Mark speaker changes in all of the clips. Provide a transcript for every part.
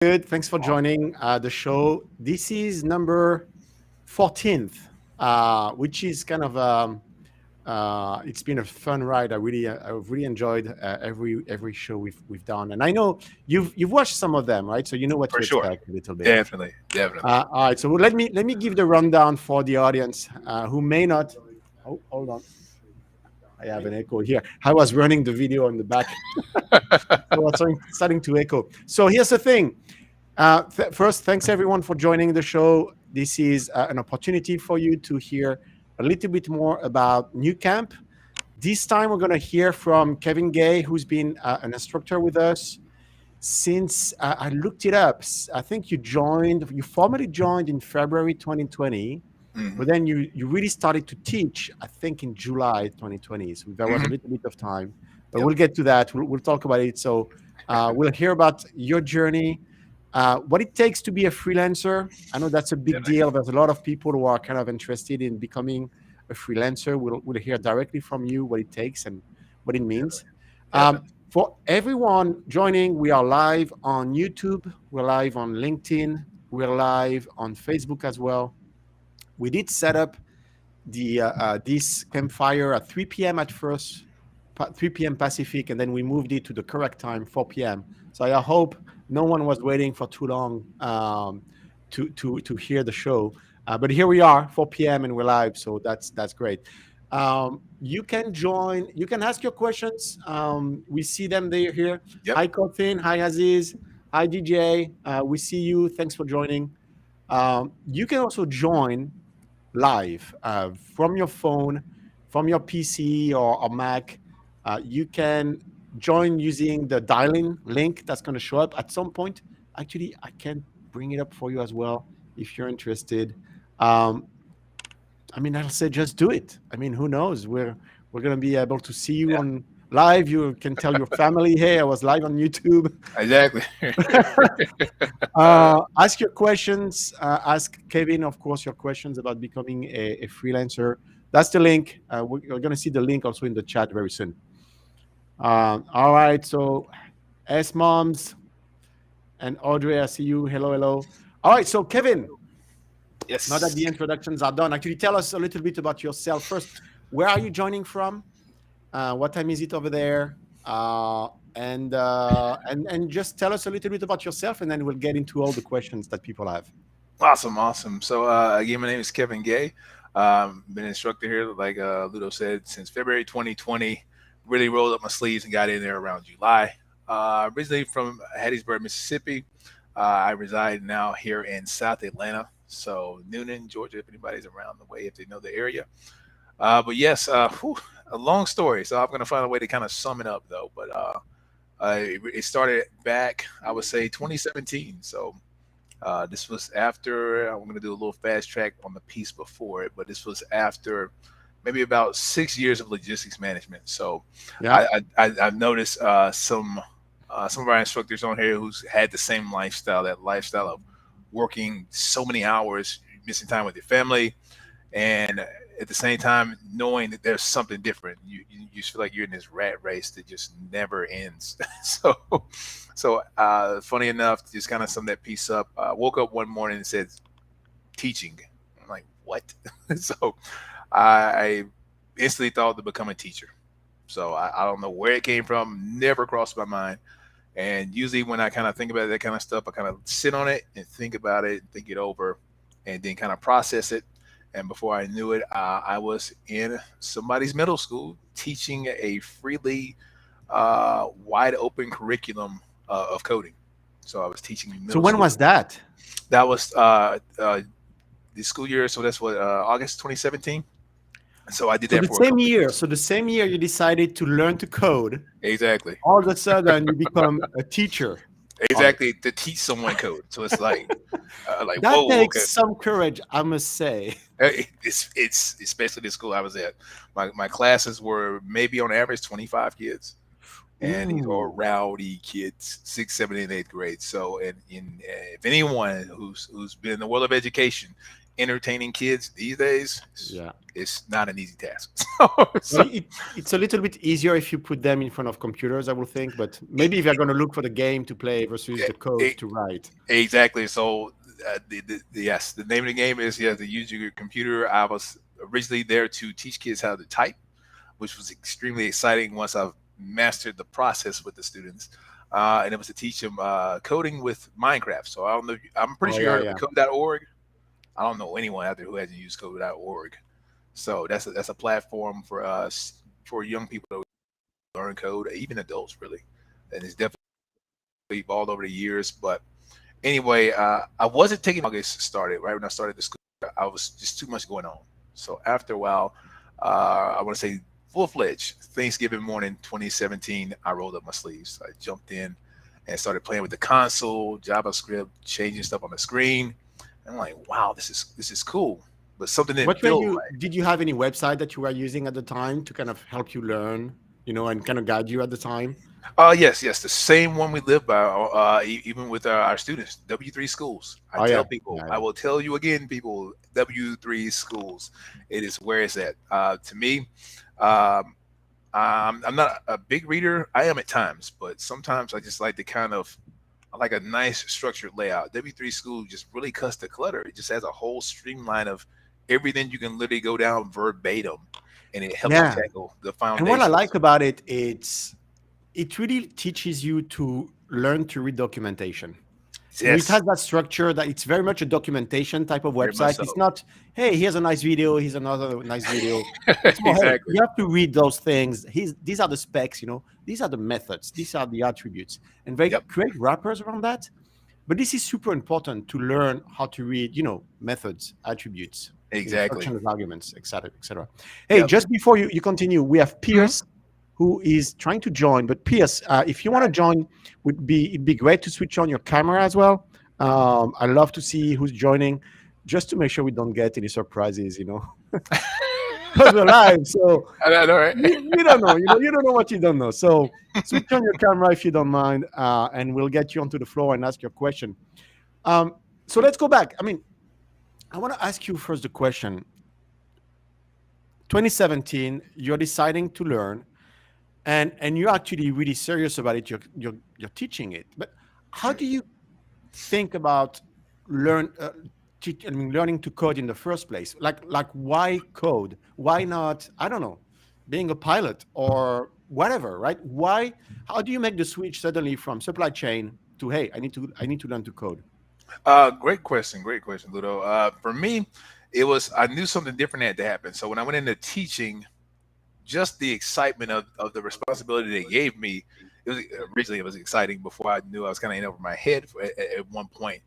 Speaker 1: Good. Thanks for joining the show. This is number 14th, which is kind of it's been a fun ride. I've really enjoyed every show we've done, and I know you've watched some of them, right? So you know what
Speaker 2: For
Speaker 1: to
Speaker 2: sure.
Speaker 1: expect a little bit.
Speaker 2: Definitely.
Speaker 1: All right. So let me give the rundown for the audience who may not. Oh, hold on. I have an echo here. I was running the video on the back, so it's starting to echo. So here's the thing. First, thanks everyone for joining the show. This is an opportunity for you to hear a little bit more about New Camp. This time, we're going to hear from Kevin Gay, who's been an instructor with us since I looked it up. I think you formally joined in February 2020,
Speaker 2: Hmm.
Speaker 1: but then you really started to teach, I think, in July 2020. So there was a
Speaker 2: Hmm.
Speaker 1: little bit of time, but
Speaker 2: Yep.
Speaker 1: we'll get to that. We'll talk about it. So we'll hear about your journey, what it takes to be a freelancer. I know that's a big
Speaker 2: Definitely.
Speaker 1: deal. There's a lot of people who are kind of interested in becoming a freelancer. We'll hear directly from you what it takes and what it means. Um,
Speaker 2: Definitely.
Speaker 1: for everyone joining, we are live on YouTube, we're live on LinkedIn, we're live on Facebook as well. We did set up the this campfire at 3 p.m. at first, 3 p.m. Pacific, and then we moved it to the correct time, 4 p.m. So I hope no one was waiting for too long to hear the show. But here we are, 4 p.m. and we're live, so that's great. You can join. You can ask your questions. We see them there here.
Speaker 2: Yep.
Speaker 1: Hi, Kothin. Hi, Aziz. Hi, DJ. We see you. Thanks for joining. You can also join live from your phone, from your PC or Mac. You can join using the dial-in link that's going to show up at some point. Actually, I can bring it up for you as well if you're interested. Um, I mean, I'll say just do it. I mean, who knows? We're going to be able to see you
Speaker 2: Yeah.
Speaker 1: on live. You can tell your family, "Hey, I was live on YouTube."
Speaker 2: Exactly.
Speaker 1: Ask your questions. Ask Kevin, of course, your questions about becoming a freelancer. That's the link. We're going to see the link also in the chat very soon. All right. So, S Moms and Audrey, I see you. Hello, hello. All right. So, Kevin, now that
Speaker 2: Yes.
Speaker 1: the introductions are done, actually tell us a little bit about yourself first. Where are you joining from? What time is it over there? And just tell us a little bit about yourself, and then we'll get into all the questions that people have.
Speaker 2: Awesome. So again, my name is Kevin Gay. Been an instructor here, like Ludo said, since February 2020. Really rolled up my sleeves and got in there around July. Originally from Hattiesburg, Mississippi. I reside now here in South Atlanta, so Noonan, Georgia. If anybody's around the way, if they know the area. But yes, a long story. So I'm going to find a way to kind of sum it up, though. But it started back, I would say, 2017. So this was after, I'm going to do a little fast track on the piece before it, but this was after maybe about 6 years of logistics management. So
Speaker 1: Yeah.
Speaker 2: I've noticed some of our instructors on here who's had the same lifestyle, that lifestyle of working so many hours, missing time with your family, and at the same time knowing that there's something different. You just feel like you're in this rat race that just never ends. So funny enough, to just kind of sum that piece up, I woke up one morning and said teaching. I'm like, what? So I instantly thought to become a teacher. So I don't know where it came from, never crossed my mind. And usually when I kind of think about that kind of stuff, I kind of sit on it and think about it, think it over, and then kind of process it. And before I knew it, I was in somebody's middle school teaching a freely wide open curriculum of coding. So I was teaching
Speaker 1: So
Speaker 2: middle
Speaker 1: when
Speaker 2: school.
Speaker 1: was that?
Speaker 2: That was the school year. So that's what, August 2017. So I did
Speaker 1: So
Speaker 2: that
Speaker 1: the
Speaker 2: for a
Speaker 1: same
Speaker 2: couple of
Speaker 1: year.
Speaker 2: years.
Speaker 1: So the same year you decided to learn to code.
Speaker 2: Exactly.
Speaker 1: All of a sudden, you become a teacher of it.
Speaker 2: Exactly, to teach someone code. So it's like
Speaker 1: That
Speaker 2: whoa,
Speaker 1: takes
Speaker 2: okay.
Speaker 1: some courage, I must say.
Speaker 2: It's especially the school I was at. My classes were maybe on average 25 kids. and these are
Speaker 1: Ooh.
Speaker 2: rowdy kids, sixth, seventh, and eighth grade. So, and if anyone who's been in the world of education, entertaining kids these days,
Speaker 1: Yeah.
Speaker 2: it's not an easy task.
Speaker 1: Well,
Speaker 2: So
Speaker 1: it's a little bit easier if you put them in front of computers, I would think. But maybe if you're going to look for the game to play versus the code
Speaker 2: it,
Speaker 1: to write.
Speaker 2: exactly. So, yes, the name of the game is you have to use your computer. I was originally there to teach kids how to type, which was extremely exciting once I've mastered the process with the students. And it was to teach them coding with Minecraft. So I don't know. I'm pretty
Speaker 1: Oh
Speaker 2: sure you
Speaker 1: yeah,
Speaker 2: heard of the
Speaker 1: yeah.
Speaker 2: code.org. I don't know anyone out there who hasn't used code.org. So that's a platform for us for young people to learn code, even adults really. And it's definitely evolved over the years. But anyway, I wasn't taking August started right when I started the school. I was just too much going on. So after a while, I want to say full fledged Thanksgiving morning 2017, I rolled up my sleeves. I jumped in and started playing with the console, JavaScript, changing stuff on the screen. And I'm like, wow, this is cool. But something didn't
Speaker 1: What were
Speaker 2: feel
Speaker 1: you?
Speaker 2: right.
Speaker 1: Did you have any website that you were using at the time to kind of help you learn, and kind of guide you at the time?
Speaker 2: Yes, yes, the same one we live by, even with our students, W3 schools. I
Speaker 1: Oh
Speaker 2: tell
Speaker 1: yeah,
Speaker 2: people,
Speaker 1: yeah,
Speaker 2: I
Speaker 1: yeah.
Speaker 2: will tell you again, people, W3 schools. It is where it's at. To me, um, I'm not a big reader. I am at times, but sometimes I just like to I like a nice structured layout. W3 school just really cuts the clutter. It just has a whole streamline of everything you can literally go down verbatim, and it helps you
Speaker 1: Yeah.
Speaker 2: tackle the
Speaker 1: And what I
Speaker 2: foundations.
Speaker 1: like about it, it really teaches you to learn to read documentation. It
Speaker 2: Yes,
Speaker 1: has that structure that it's very much a documentation type of
Speaker 2: very much
Speaker 1: website. It's
Speaker 2: so.
Speaker 1: not, hey, here's a nice video, here's another nice video. It's more, hey,
Speaker 2: Exactly.
Speaker 1: you have to read those things. These are the specs, these are the methods, these are the attributes, and they
Speaker 2: Yep.
Speaker 1: create wrappers around that. But this is super important to learn how to read, methods, attributes,
Speaker 2: Exactly.
Speaker 1: functional arguments, etc., etc. Hey,
Speaker 2: Yep.
Speaker 1: just before you continue, we have
Speaker 2: Mhm.
Speaker 1: Pierce who is trying to join. But Pierce, if you want to join, it'd be great to switch on your camera as well. I love to see who's joining, just to make sure we don't get any surprises. Because we're live, so
Speaker 2: I know, right?
Speaker 1: you don't know. You don't know what you don't know. So switch on your camera if you don't mind, and we'll get you onto the floor and ask your question. Um, so let's go back. I mean, I want to ask you first the question. 2017, you're deciding to learn, and you're actually really serious about it. You're teaching it. But how do you think about learn? Learning to code in the first place. Like why code? Why not? I don't know, being a pilot or whatever, right? Why? How do you make the switch suddenly from supply chain to, hey, I need to learn to code?
Speaker 2: Great question. Great question, Ludo. For me, I knew something different had to happen. So when I went into teaching, just the excitement of the responsibility they gave me, it was exciting before I knew I was kind of in over my head at one point.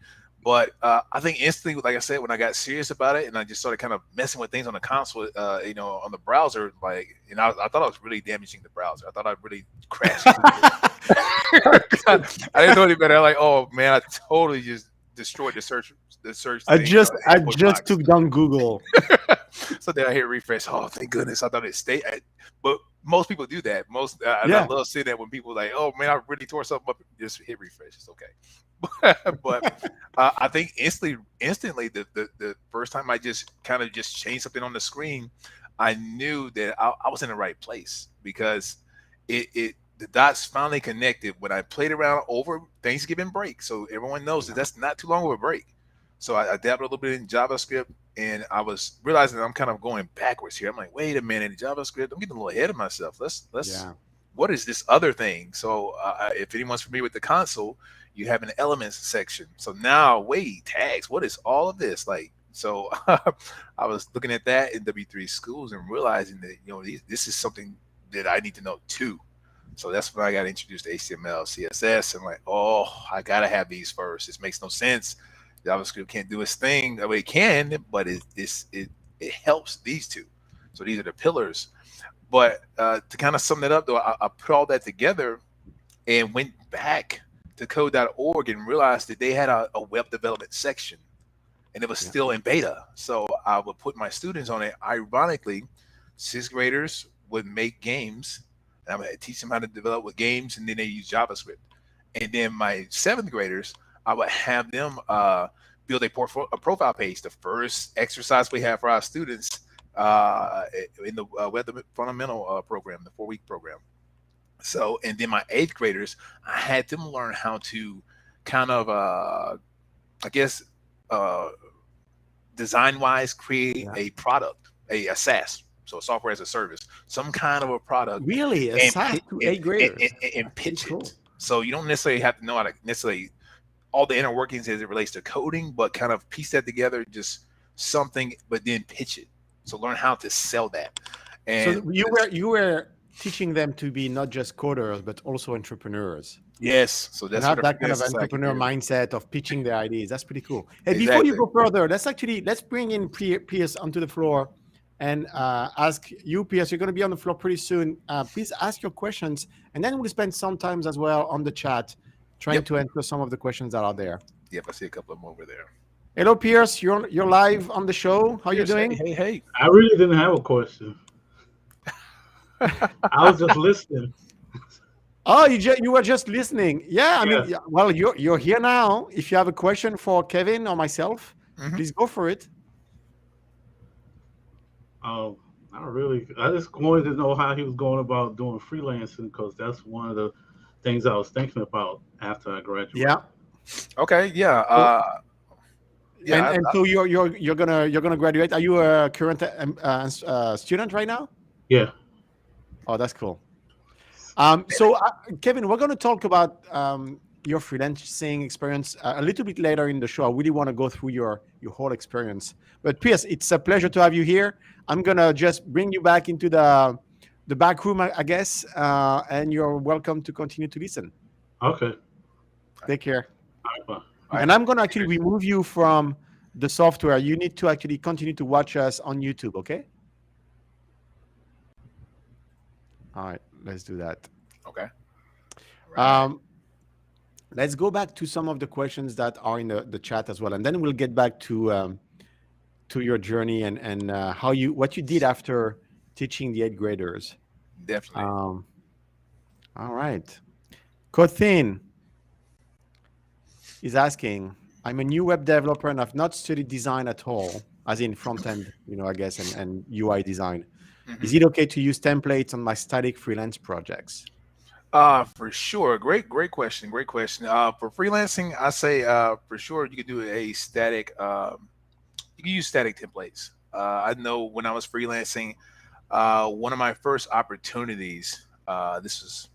Speaker 2: But I think instantly, like I said, when I got serious about it and I just started kind of messing with things on the console, on the browser, I thought I was really damaging the browser. I thought I really crashed Google. I didn't know any better. I'm like, oh man, I totally just destroyed the search
Speaker 1: I
Speaker 2: thing,
Speaker 1: just I
Speaker 2: input
Speaker 1: just
Speaker 2: box.
Speaker 1: took down Google.
Speaker 2: So then I hit refresh. Oh, thank goodness! I thought it stayed. But most people do that. And I
Speaker 1: Yeah.
Speaker 2: love seeing that when people like, oh man, I really tore something up. Just hit refresh. It's okay. But I think instantly, the first time I just kind of just changed something on the screen, I knew that I was in the right place because the dots finally connected when I played around over Thanksgiving break. So everyone knows that
Speaker 1: Yeah.
Speaker 2: that's not too long of a break. So I dabbled a little bit in JavaScript, and I was realizing that I'm kind of going backwards here. I'm like, wait a minute, JavaScript. I'm getting a little ahead of myself. Let's.
Speaker 1: Yeah.
Speaker 2: What is this other thing? So if anyone's familiar with the console, you have an elements section. So now, wait, tags. What is all of this like? So I was looking at that in W3 schools and realizing that this is something that I need to know too. So that's when I got introduced to HTML, CSS, and like, oh, I gotta have these first. This makes no sense. JavaScript can't do its thing. I mean, it can, but it helps these two. So these are the pillars. But to kind of sum that up, though, I put all that together and went back to code.org and realized that they had a web development section, and it was
Speaker 1: Yeah.
Speaker 2: still in beta. So I would put my students on it. Ironically, sixth graders would make games And I'm going to teach them how to develop with games, and then they use JavaScript. And then my seventh graders, I would have them build a profile page. The first exercise we have for our students uh, in the web fundamental program, the 4 week program. So, and then my eighth graders, I had them learn how to kind of, I guess, uh, design wise, create
Speaker 1: Yeah.
Speaker 2: a product, a SaaS, so software as a service, some kind of a product,
Speaker 1: Really, a
Speaker 2: and
Speaker 1: SaaS to eighth graders.
Speaker 2: and
Speaker 1: That's pretty
Speaker 2: pitch
Speaker 1: cool.
Speaker 2: it. So you don't necessarily have to know how to necessarily all the inner workings as it relates to coding, but kind of piece that together, just something, but then pitch it. So learn how to sell that.
Speaker 1: So
Speaker 2: And
Speaker 1: you were teaching them to be not just coders but also entrepreneurs
Speaker 2: yes, so
Speaker 1: and
Speaker 2: that's what
Speaker 1: have
Speaker 2: a
Speaker 1: that kind of
Speaker 2: freelance society can
Speaker 1: entrepreneur
Speaker 2: do.
Speaker 1: mindset of pitching their ideas. That's pretty cool. Hey, before you
Speaker 2: Exactly.
Speaker 1: go further, let's bring in Pierce onto the floor and ask you, Pierce. You're going to be on the floor pretty soon. Please ask your questions, and then we'll spend some times as well on the chat trying
Speaker 2: Yep.
Speaker 1: to answer some of the questions that are there.
Speaker 2: Yep. I see a couple of them over there.
Speaker 1: Hello, Pierce. You're live on the show. How you
Speaker 2: Yes. Hey.
Speaker 1: doing?
Speaker 2: Hey. Hey.
Speaker 3: I really didn't have a question. I was just listening.
Speaker 1: Oh, you were just listening. Yeah, I mean,
Speaker 3: Yeah.
Speaker 1: yeah, well, you're here now. If you have a question for Kevin or myself,
Speaker 2: Hmm.
Speaker 1: please go for it.
Speaker 3: Um, I really, I just wanted to know how he was going about doing freelancing because that's one of the things I was thinking about after I graduate.
Speaker 1: Yeah.
Speaker 2: Okay. Yeah.
Speaker 1: So
Speaker 2: Yeah.
Speaker 1: and so you're gonna graduate. Are you a current student right now?
Speaker 3: Yeah.
Speaker 1: Oh, that's cool. So Kevin, we're gonna talk about your freelancing experience a little bit later in the show. I really want to go through your whole experience. But Pierce, it's a pleasure to have you here. I'm gonna just bring you back into the back room, I guess, and you're welcome to continue to listen.
Speaker 3: Okay.
Speaker 1: Take care.
Speaker 3: All right. Bye.
Speaker 2: All right.
Speaker 1: And I'm gonna actually remove you from the software. You need to actually continue to watch us on YouTube. Okay. All right. Let's do that.
Speaker 2: Okay. Right.
Speaker 1: Um, let's go back to some of the questions that are in the chat as well, and then we'll get back to your journey and how what you did after teaching the eighth graders.
Speaker 2: Definitely.
Speaker 1: Um, all right. Kothin is asking, I'm a new web developer and I've not studied design at all, as in front end, I guess, and UI design.
Speaker 2: Mhm.
Speaker 1: Is it okay to use templates on my static freelance projects?
Speaker 2: For sure. Great question. Great question. For freelancing, I say for sure you could do a static. You can use static templates. I know when I was freelancing, one of my first opportunities. This was,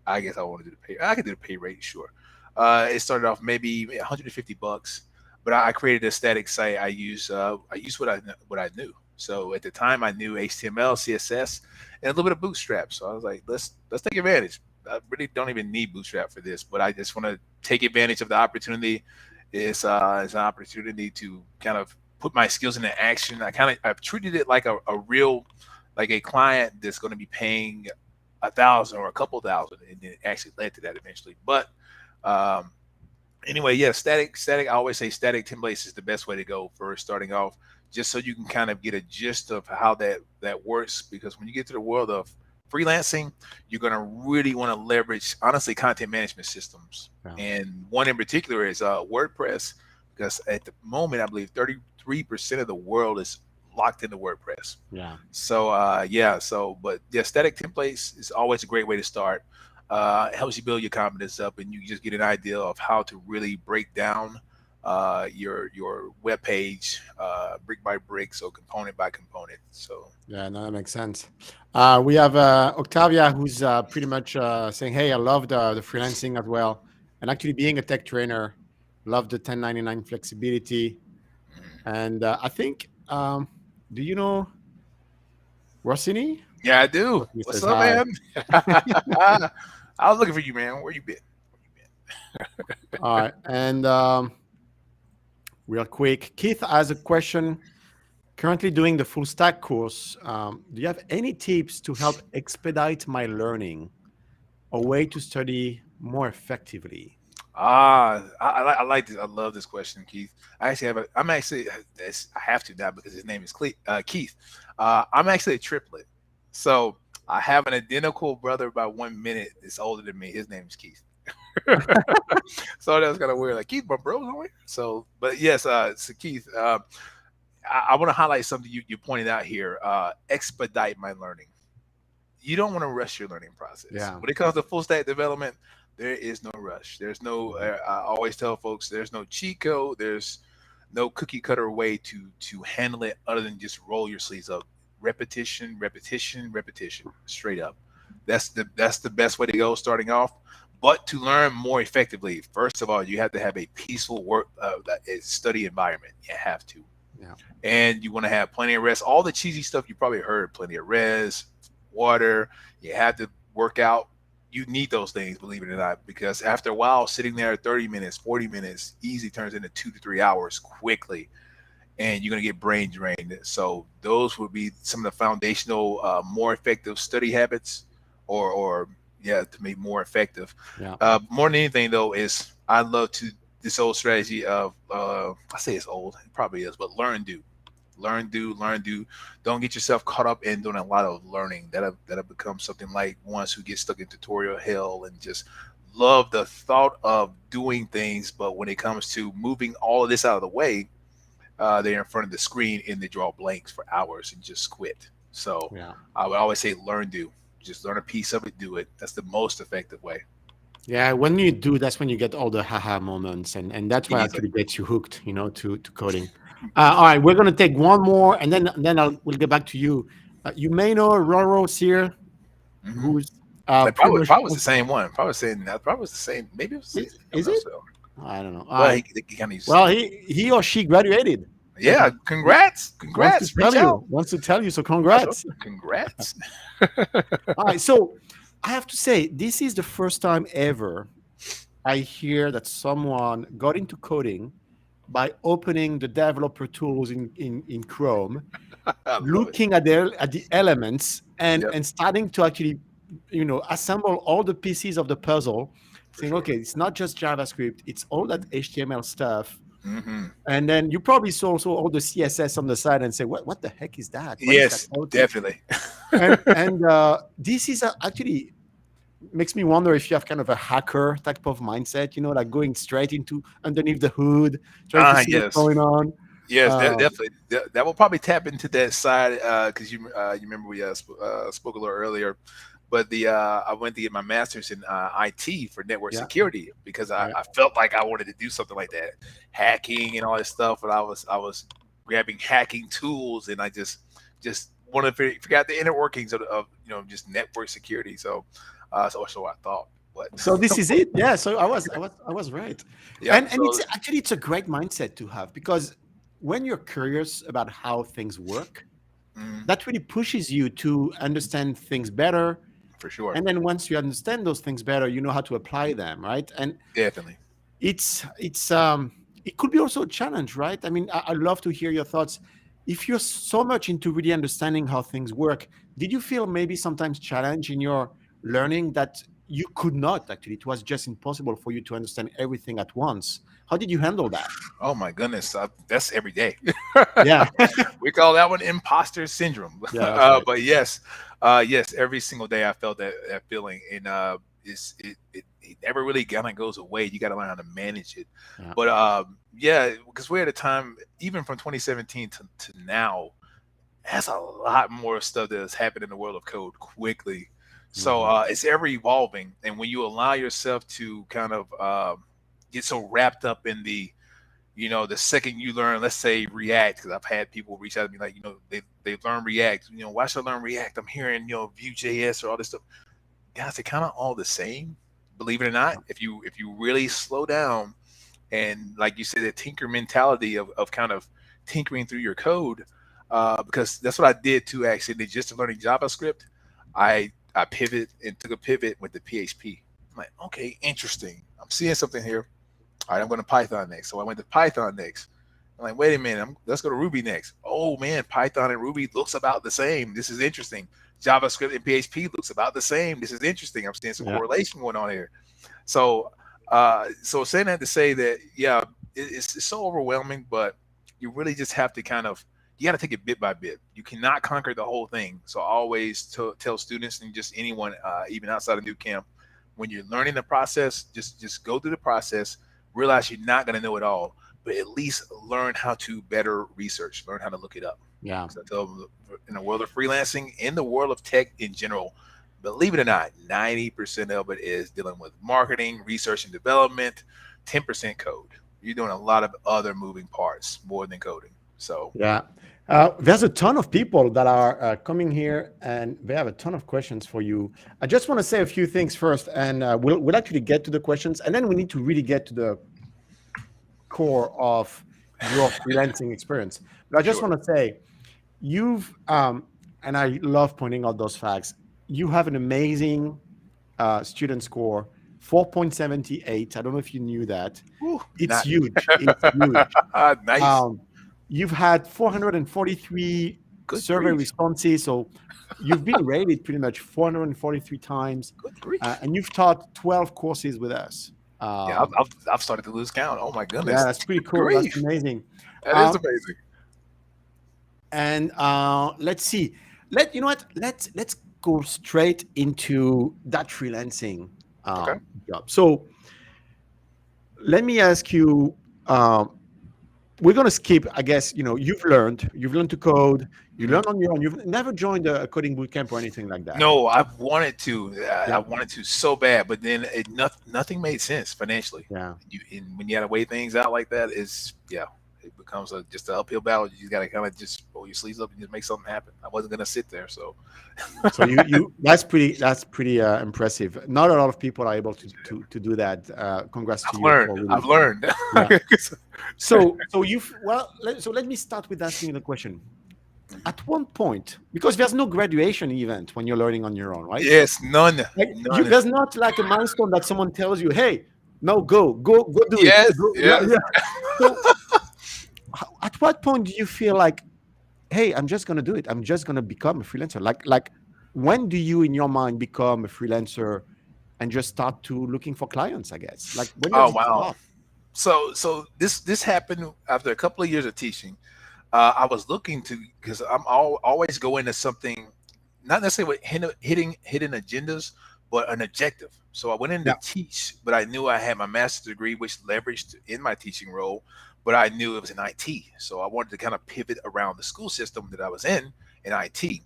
Speaker 2: I guess I want to do the pay. I could do the pay rate, sure. It started off maybe $150, but I created a static site. I used what I knew. So at the time, I knew HTML, CSS, and a little bit of Bootstrap. So I was like, let's take advantage. I really don't even need Bootstrap for this, but I just want to take advantage of the opportunity. It's an opportunity to kind of put my skills into action. I've treated it like a real, like a client that's going to be paying 1,000 or a couple thousand, and it actually led to that eventually. But um, anyway, yeah, static. I always say static templates is the best way to go for starting off, just so you can kind of get a gist of how that works. Because when you get to the world of freelancing, you're going to really want to leverage, honestly, content management systems,
Speaker 1: Yeah.
Speaker 2: and one in particular is WordPress, because at the moment I believe 33% of the world is locked into WordPress.
Speaker 1: Yeah.
Speaker 2: So but yeah, static templates is always a great way to start. It helps you build your confidence up, and you just get an idea of how to really break down your web page brick by brick, so component by component. So
Speaker 1: Yeah, no, that makes sense. We have Octavia, who's pretty much saying, "Hey, I love the freelancing as well, and actually being a tech trainer, love the 1099 flexibility." And I think, do you know Rossini?
Speaker 2: yeah, I do.
Speaker 1: Rossini
Speaker 2: What's
Speaker 1: says
Speaker 2: up,
Speaker 1: hi.
Speaker 2: man? I was looking for you, man. Where you been?
Speaker 1: All right, and real quick, Keith has a question. Currently doing the full stack course. Do you have any tips to help expedite my learning? A way to study more effectively?
Speaker 2: I like this. I love this question, Keith. I actually have a. I'm actually. I have to now because his name is Keith. I'm actually a triplet. So I have an identical brother by 1 minute. It's older than me. His name is Keith. So that was kind of weird. Like Keith, my bro's on here. So, but yes, so Keith, I want to highlight something you pointed out here. Expedite my learning. You don't want to rush your learning process.
Speaker 1: Yeah.
Speaker 2: When it comes to full stack development, there is no rush. There's no.
Speaker 1: Mhm.
Speaker 2: I always tell folks, there's no cheat code. There's no cookie cutter way to handle it other than just roll your sleeves up. Repetition, repetition, repetition. Straight up. That's the best way to go starting off. But to learn more effectively, first of all, you have to have a peaceful work study environment. You have to,
Speaker 1: Yeah.
Speaker 2: and you want to have plenty of rest. All the cheesy stuff you probably heard: plenty of rest, water. You have to work out. You need those things, believe it or not, because after a while, sitting there 30 minutes, 40 minutes, easy turns into 2 to 3 hours quickly, and you're going to get brain drained. So those would be some of the foundational, more effective study habits, or yeah, to make more effective.
Speaker 1: Yeah.
Speaker 2: More than anything, though, is I love to this old strategy of I say it's old, it probably is, but learn, do, learn, do, learn, do. Don't get yourself caught up in doing a lot of learning that have become something like ones who get stuck in tutorial hell and just love the thought of doing things, but when it comes to moving all of this out of the way, they're in front of the screen and they draw blanks for hours and just quit. So
Speaker 1: Yeah.
Speaker 2: I would always say learn, do. Just learn a piece of it, do it. That's the most effective way.
Speaker 1: Yeah, when you do, that's when you get all the haha moments, and that's what
Speaker 2: Easily.
Speaker 1: actually gets you hooked, to coding. All right, we're gonna take one more, and then we'll get back to you. You may know Roro Sear,
Speaker 2: Hmm.
Speaker 1: who's
Speaker 2: Like
Speaker 1: pretty
Speaker 2: probably
Speaker 1: much.
Speaker 2: probably was the same one. Probably saying that probably was the same. Maybe it was the same. I don't
Speaker 1: Is
Speaker 2: know.
Speaker 1: it?
Speaker 2: So
Speaker 1: I don't know. All
Speaker 2: well,
Speaker 1: right.
Speaker 2: he kind of used the
Speaker 1: Well,
Speaker 2: same.
Speaker 1: he or she graduated.
Speaker 2: Yeah,
Speaker 1: He
Speaker 2: congrats,
Speaker 1: wants to
Speaker 2: congrats.
Speaker 1: tell
Speaker 2: Reach out.
Speaker 1: you. Wants to tell you. So
Speaker 2: I told
Speaker 1: congrats.
Speaker 2: you, congrats.
Speaker 1: All right. So I have to say, this is the first time ever I hear that someone got into coding by opening the developer tools in Chrome,
Speaker 2: I love it.
Speaker 1: looking at the elements,
Speaker 2: Yep,
Speaker 1: and starting to actually assemble all the pieces of the puzzle,
Speaker 2: for
Speaker 1: saying,
Speaker 2: sure.
Speaker 1: okay, it's not just JavaScript, it's all that HTML stuff.
Speaker 2: Hmm.
Speaker 1: And then you probably saw also all the CSS on the side and say, what the heck is that? What is that
Speaker 2: Yes,
Speaker 1: code?
Speaker 2: definitely.
Speaker 1: And this is actually makes me wonder if you have kind of a hacker type of mindset, like going straight into underneath the hood, trying to see what's
Speaker 2: Yes.
Speaker 1: going on.
Speaker 2: Yes,
Speaker 1: Uh,
Speaker 2: definitely. That will probably tap into that side because you remember we spoke a little earlier, but the I went to get my master's in IT for network
Speaker 1: yeah,
Speaker 2: security because I,
Speaker 1: yeah,
Speaker 2: I felt like I wanted to do something like that, hacking and all that stuff. And I was grabbing hacking tools, and I just wanted to figure out the inner workings of just network security. So I thought, but
Speaker 1: so this is it. Yeah. So I was right.
Speaker 2: yeah.
Speaker 1: And
Speaker 2: So
Speaker 1: it's a great mindset to have, because when you're curious about how things work,
Speaker 2: mm,
Speaker 1: that really pushes you to understand things better.
Speaker 2: for sure,
Speaker 1: And then once you understand those things better, you know how to apply them, right? And
Speaker 2: definitely.
Speaker 1: it could be also a challenge, right? I mean, I'd love to hear your thoughts. If you're so much into really understanding how things work, did you feel maybe sometimes challenge in your learning that you could not actually, it was just impossible for you to understand everything at once? How did you handle that?
Speaker 2: Oh my goodness, that's every day.
Speaker 1: Yeah.
Speaker 2: We call that one imposter syndrome.
Speaker 1: Yeah, that's right.
Speaker 2: But yes, yes, every single day I felt that feeling, and it never really kind of goes away. You got to learn how to manage it.
Speaker 1: Yeah.
Speaker 2: But yeah, because we're at a time, even from 2017 to now, has a lot more stuff that has happened in the world of code quickly. So
Speaker 1: Mhm.
Speaker 2: it's ever evolving, and when you allow yourself to kind of get so wrapped up in the second you learn, let's say React, because I've had people reach out to me like, they've learned React. Why should I learn React? I'm hearing Vue.js or all this stuff. Guys, they're kind of all the same. Believe it or not, if you really slow down and, like you said, that tinker mentality of kind of tinkering through your code, because that's what I did too. Actually, just learning JavaScript, I pivot and took a pivot with the PHP. I'm like, okay, interesting. I'm seeing something here. All right, I'm going to Python next. So I went to Python next. I'm like, wait a minute, let's go to Ruby next. Oh man, Python and Ruby looks about the same. This is interesting. JavaScript and PHP looks about the same. This is interesting. I'm seeing some
Speaker 1: Yeah.
Speaker 2: correlation going on here. So, so saying that to say that, yeah, it's so overwhelming, but you really just have to kind of you got to take it bit by bit. You cannot conquer the whole thing. So I always tell students and just anyone, even outside of new camp, when you're learning the process, just go through the process. Realize you're not going to know it all, but at least learn how to better research, learn how to look it up.
Speaker 1: Yeah.
Speaker 2: Because I tell them, in the world of freelancing, in the world of tech in general, believe it or not, 90% of it is dealing with marketing, research and development, 10% code. You're doing a lot of other moving parts more than coding. So
Speaker 1: Yeah. There's a ton of people that are coming here and they have a ton of questions for you. I just want to say a few things first, and we'll actually get to the questions, and then we need to really get to the core of your freelancing experience. But I just
Speaker 2: sure.
Speaker 1: want to say, you've, and I love pointing out those facts, you have an amazing student score, 4.78. I don't know if you knew that.
Speaker 2: Whew,
Speaker 1: It's
Speaker 2: not
Speaker 1: huge. It's huge.
Speaker 2: nice.
Speaker 1: Um, you've had 443
Speaker 2: Good
Speaker 1: survey
Speaker 2: grief.
Speaker 1: responses. So you've been rated pretty much 443 times,
Speaker 2: Good grief.
Speaker 1: and you've taught 12 courses with us.
Speaker 2: Yeah, I've started to lose count. Oh my
Speaker 1: Yeah,
Speaker 2: goodness.
Speaker 1: that's pretty
Speaker 2: Good
Speaker 1: cool. That's
Speaker 2: grief.
Speaker 1: amazing.
Speaker 2: That is
Speaker 1: Um,
Speaker 2: amazing.
Speaker 1: and let's see. You know what? Let's go straight into that freelancing
Speaker 2: Okay.
Speaker 1: job. So let me ask you. We're going to skip, I guess, you've learned to code, you
Speaker 2: Mhm.
Speaker 1: learn on your own. You've never joined a coding boot camp or anything like that.
Speaker 2: No, I've wanted to. I
Speaker 1: Yeah.
Speaker 2: wanted to so bad, but then nothing made sense financially.
Speaker 1: Yeah.
Speaker 2: And when you got to weigh things out like that, it becomes just an uphill battle. You got to kind of just roll your sleeves up and just make something happen. I wasn't gonna sit there, so
Speaker 1: So that's pretty impressive. Not a lot of people are able to do that. Congrats to
Speaker 2: I've
Speaker 1: you
Speaker 2: learned.
Speaker 1: for
Speaker 2: I've
Speaker 1: really.
Speaker 2: learned.
Speaker 1: Yeah. So you've well. So let me start with asking you the question. At one point, because there's no graduation event when you're learning on your own, right?
Speaker 2: Yes, none,
Speaker 1: Like
Speaker 2: none.
Speaker 1: there's not like a milestone that someone tells you, "Hey, no, go do it."
Speaker 2: Yes,
Speaker 1: Yeah,
Speaker 2: yes.
Speaker 1: yeah. So at what point do you feel like, "Hey, I'm just gonna do it. I'm just gonna become a freelancer"? Like when do you, in your mind, become a freelancer and just start to looking for clients? I guess. Like when does
Speaker 2: Oh
Speaker 1: it
Speaker 2: wow.
Speaker 1: start?
Speaker 2: So this happened after a couple of years of teaching. I was looking to because always go into something, not necessarily with hidden agendas, but an objective. So I went in to
Speaker 1: Yeah.
Speaker 2: teach, but I knew I had my master's degree, which leveraged in my teaching role. But I knew it was in IT, so I wanted to kind of pivot around the school system that I was in IT,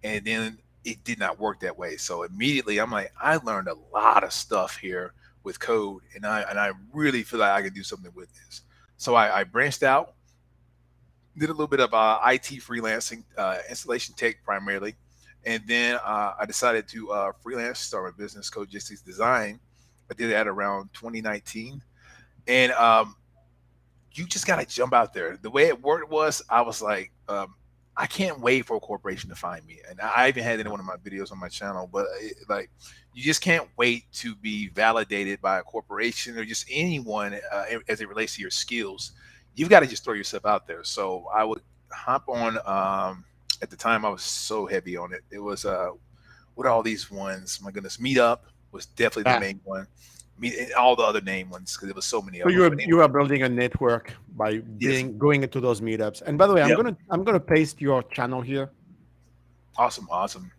Speaker 2: and then it did not work that way. So immediately I'm like, I learned a lot of stuff here with code, and I really feel like I can do something with this. So I branched out, did a little bit of IT freelancing, installation tech primarily, and then I decided to freelance, start my business, Cogistics Design. I did that around 2019, and you just got to jump out there. The way it worked was I was like, I can't wait for a corporation to find me. And I even had it in one of my videos on my channel, but like, you just can't wait to be validated by a corporation or just anyone as it relates to your skills. You've got to just throw yourself out there. So I would hop on. At the time, I was so heavy on it. It was what are all these ones? My goodness, Meetup was definitely the
Speaker 1: Yeah.
Speaker 2: main one. Meet and all the other name ones because there was so many
Speaker 1: So
Speaker 2: of them. But
Speaker 1: you
Speaker 2: anyway,
Speaker 1: are building a network by
Speaker 2: yes,
Speaker 1: going into those meetups. And by the way,
Speaker 2: yep,
Speaker 1: I'm gonna paste your channel here.
Speaker 2: awesome, awesome.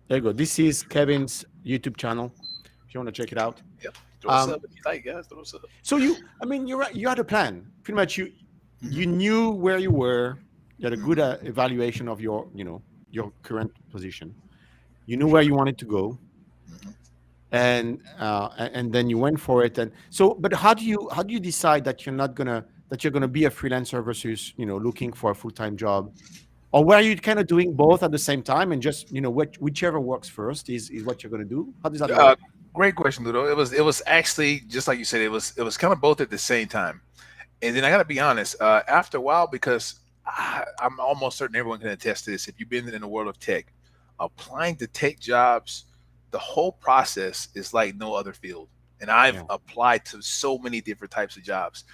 Speaker 1: There you go. This is Kevin's YouTube channel. If you want to check it out.
Speaker 2: Yep, throw us
Speaker 1: Um,
Speaker 2: up if you like, guys. Throw us up.
Speaker 1: so I mean, you had a plan. Pretty much,
Speaker 2: Hmm.
Speaker 1: you knew where you were. You had a good
Speaker 2: Hmm.
Speaker 1: evaluation of your current position. You knew where you wanted to go,
Speaker 2: Hmm.
Speaker 1: and then you went for it. And so, but how do you decide that you're gonna be a freelancer versus looking for a full-time job, or were you kind of doing both at the same time and just whichever works first is what you're gonna do? How does that
Speaker 2: Uh,
Speaker 1: work?
Speaker 2: Great question, Ludo. It was actually just like you said. It was kind of both at the same time. And then I got to be honest. After a while, because I'm almost certain everyone can attest to this. If you've been in the world of tech, applying to tech jobs, the whole process is like no other field. And I've
Speaker 1: Yeah,
Speaker 2: applied to so many different types of jobs.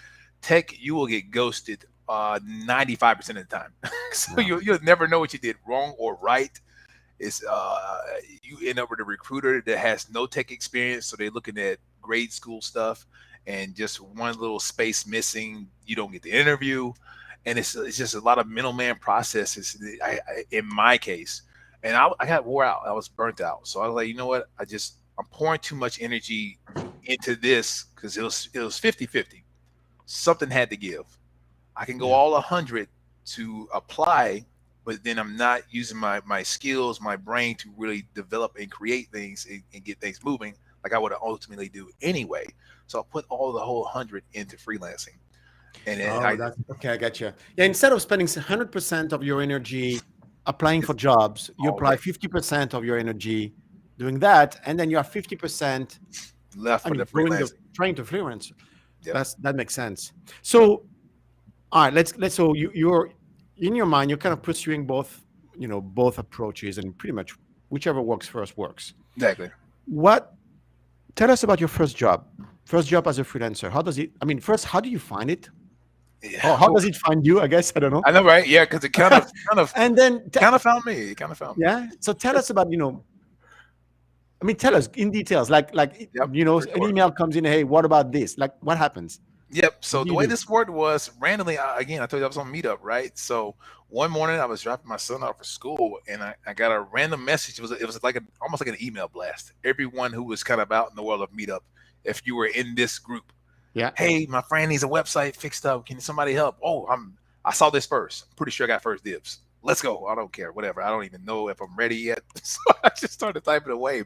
Speaker 2: Tech, you will get ghosted 95% of the time. So
Speaker 1: yeah,
Speaker 2: you'll never know what you did wrong or right. It's you end up with a recruiter that has no tech experience, so they're looking at grade school stuff, and just one little space missing, you don't get the interview, and it's just a lot of middleman processes. In my case, and I got wore out. I was burnt out. So I was like, you know what? I'm pouring too much energy into this because it was 50-50. Something had to give. I can go
Speaker 1: Yeah.
Speaker 2: all 100 to apply, but then I'm not using my skills, my brain to really develop and create things and get things moving like I would ultimately do anyway. So I put all the whole 100 into freelancing, and then
Speaker 1: Oh, that's okay. I get you. Yeah. Instead of spending 100% of your energy applying for
Speaker 2: it's
Speaker 1: jobs, you
Speaker 2: all
Speaker 1: apply
Speaker 2: day
Speaker 1: 50% of your energy doing that, and then you have 50%.
Speaker 2: left
Speaker 1: I
Speaker 2: for the
Speaker 1: mean, doing the
Speaker 2: freelancing.
Speaker 1: trying to freelance.
Speaker 2: Yep.
Speaker 1: That makes sense. So, all right, let's. So you're in your mind, you're kind of pursuing both, both approaches, and pretty much whichever works first works.
Speaker 2: Exactly.
Speaker 1: What? Tell us about your first job. First job as a freelancer. How does it? I mean, first, how do you find it? Or
Speaker 2: Yeah.
Speaker 1: how does it find you? I guess I don't know.
Speaker 2: I know, right? Yeah, because it
Speaker 1: And then,
Speaker 2: kind of found me. It kind of found me.
Speaker 1: yeah. So tell us about, I mean, tell us in details. Like
Speaker 2: Yep, for
Speaker 1: an
Speaker 2: sure.
Speaker 1: email comes in. Hey, what about this? Like, what happens?
Speaker 2: Yep.
Speaker 1: What
Speaker 2: So
Speaker 1: do
Speaker 2: the
Speaker 1: you
Speaker 2: way
Speaker 1: do?
Speaker 2: this worked was randomly. Again, I told you I was on Meetup, right? So one morning I was dropping my son off for school, and I got a random message. It was like almost like an email blast. Everyone who was kind of out in the world of Meetup, if you were in this group,
Speaker 1: Yeah.
Speaker 2: hey, my friend needs a website fixed up. Can somebody help? Oh, I saw this first. I'm pretty sure I got first dibs. Let's go. I don't care. Whatever. I don't even know if I'm ready yet. So I just started typing away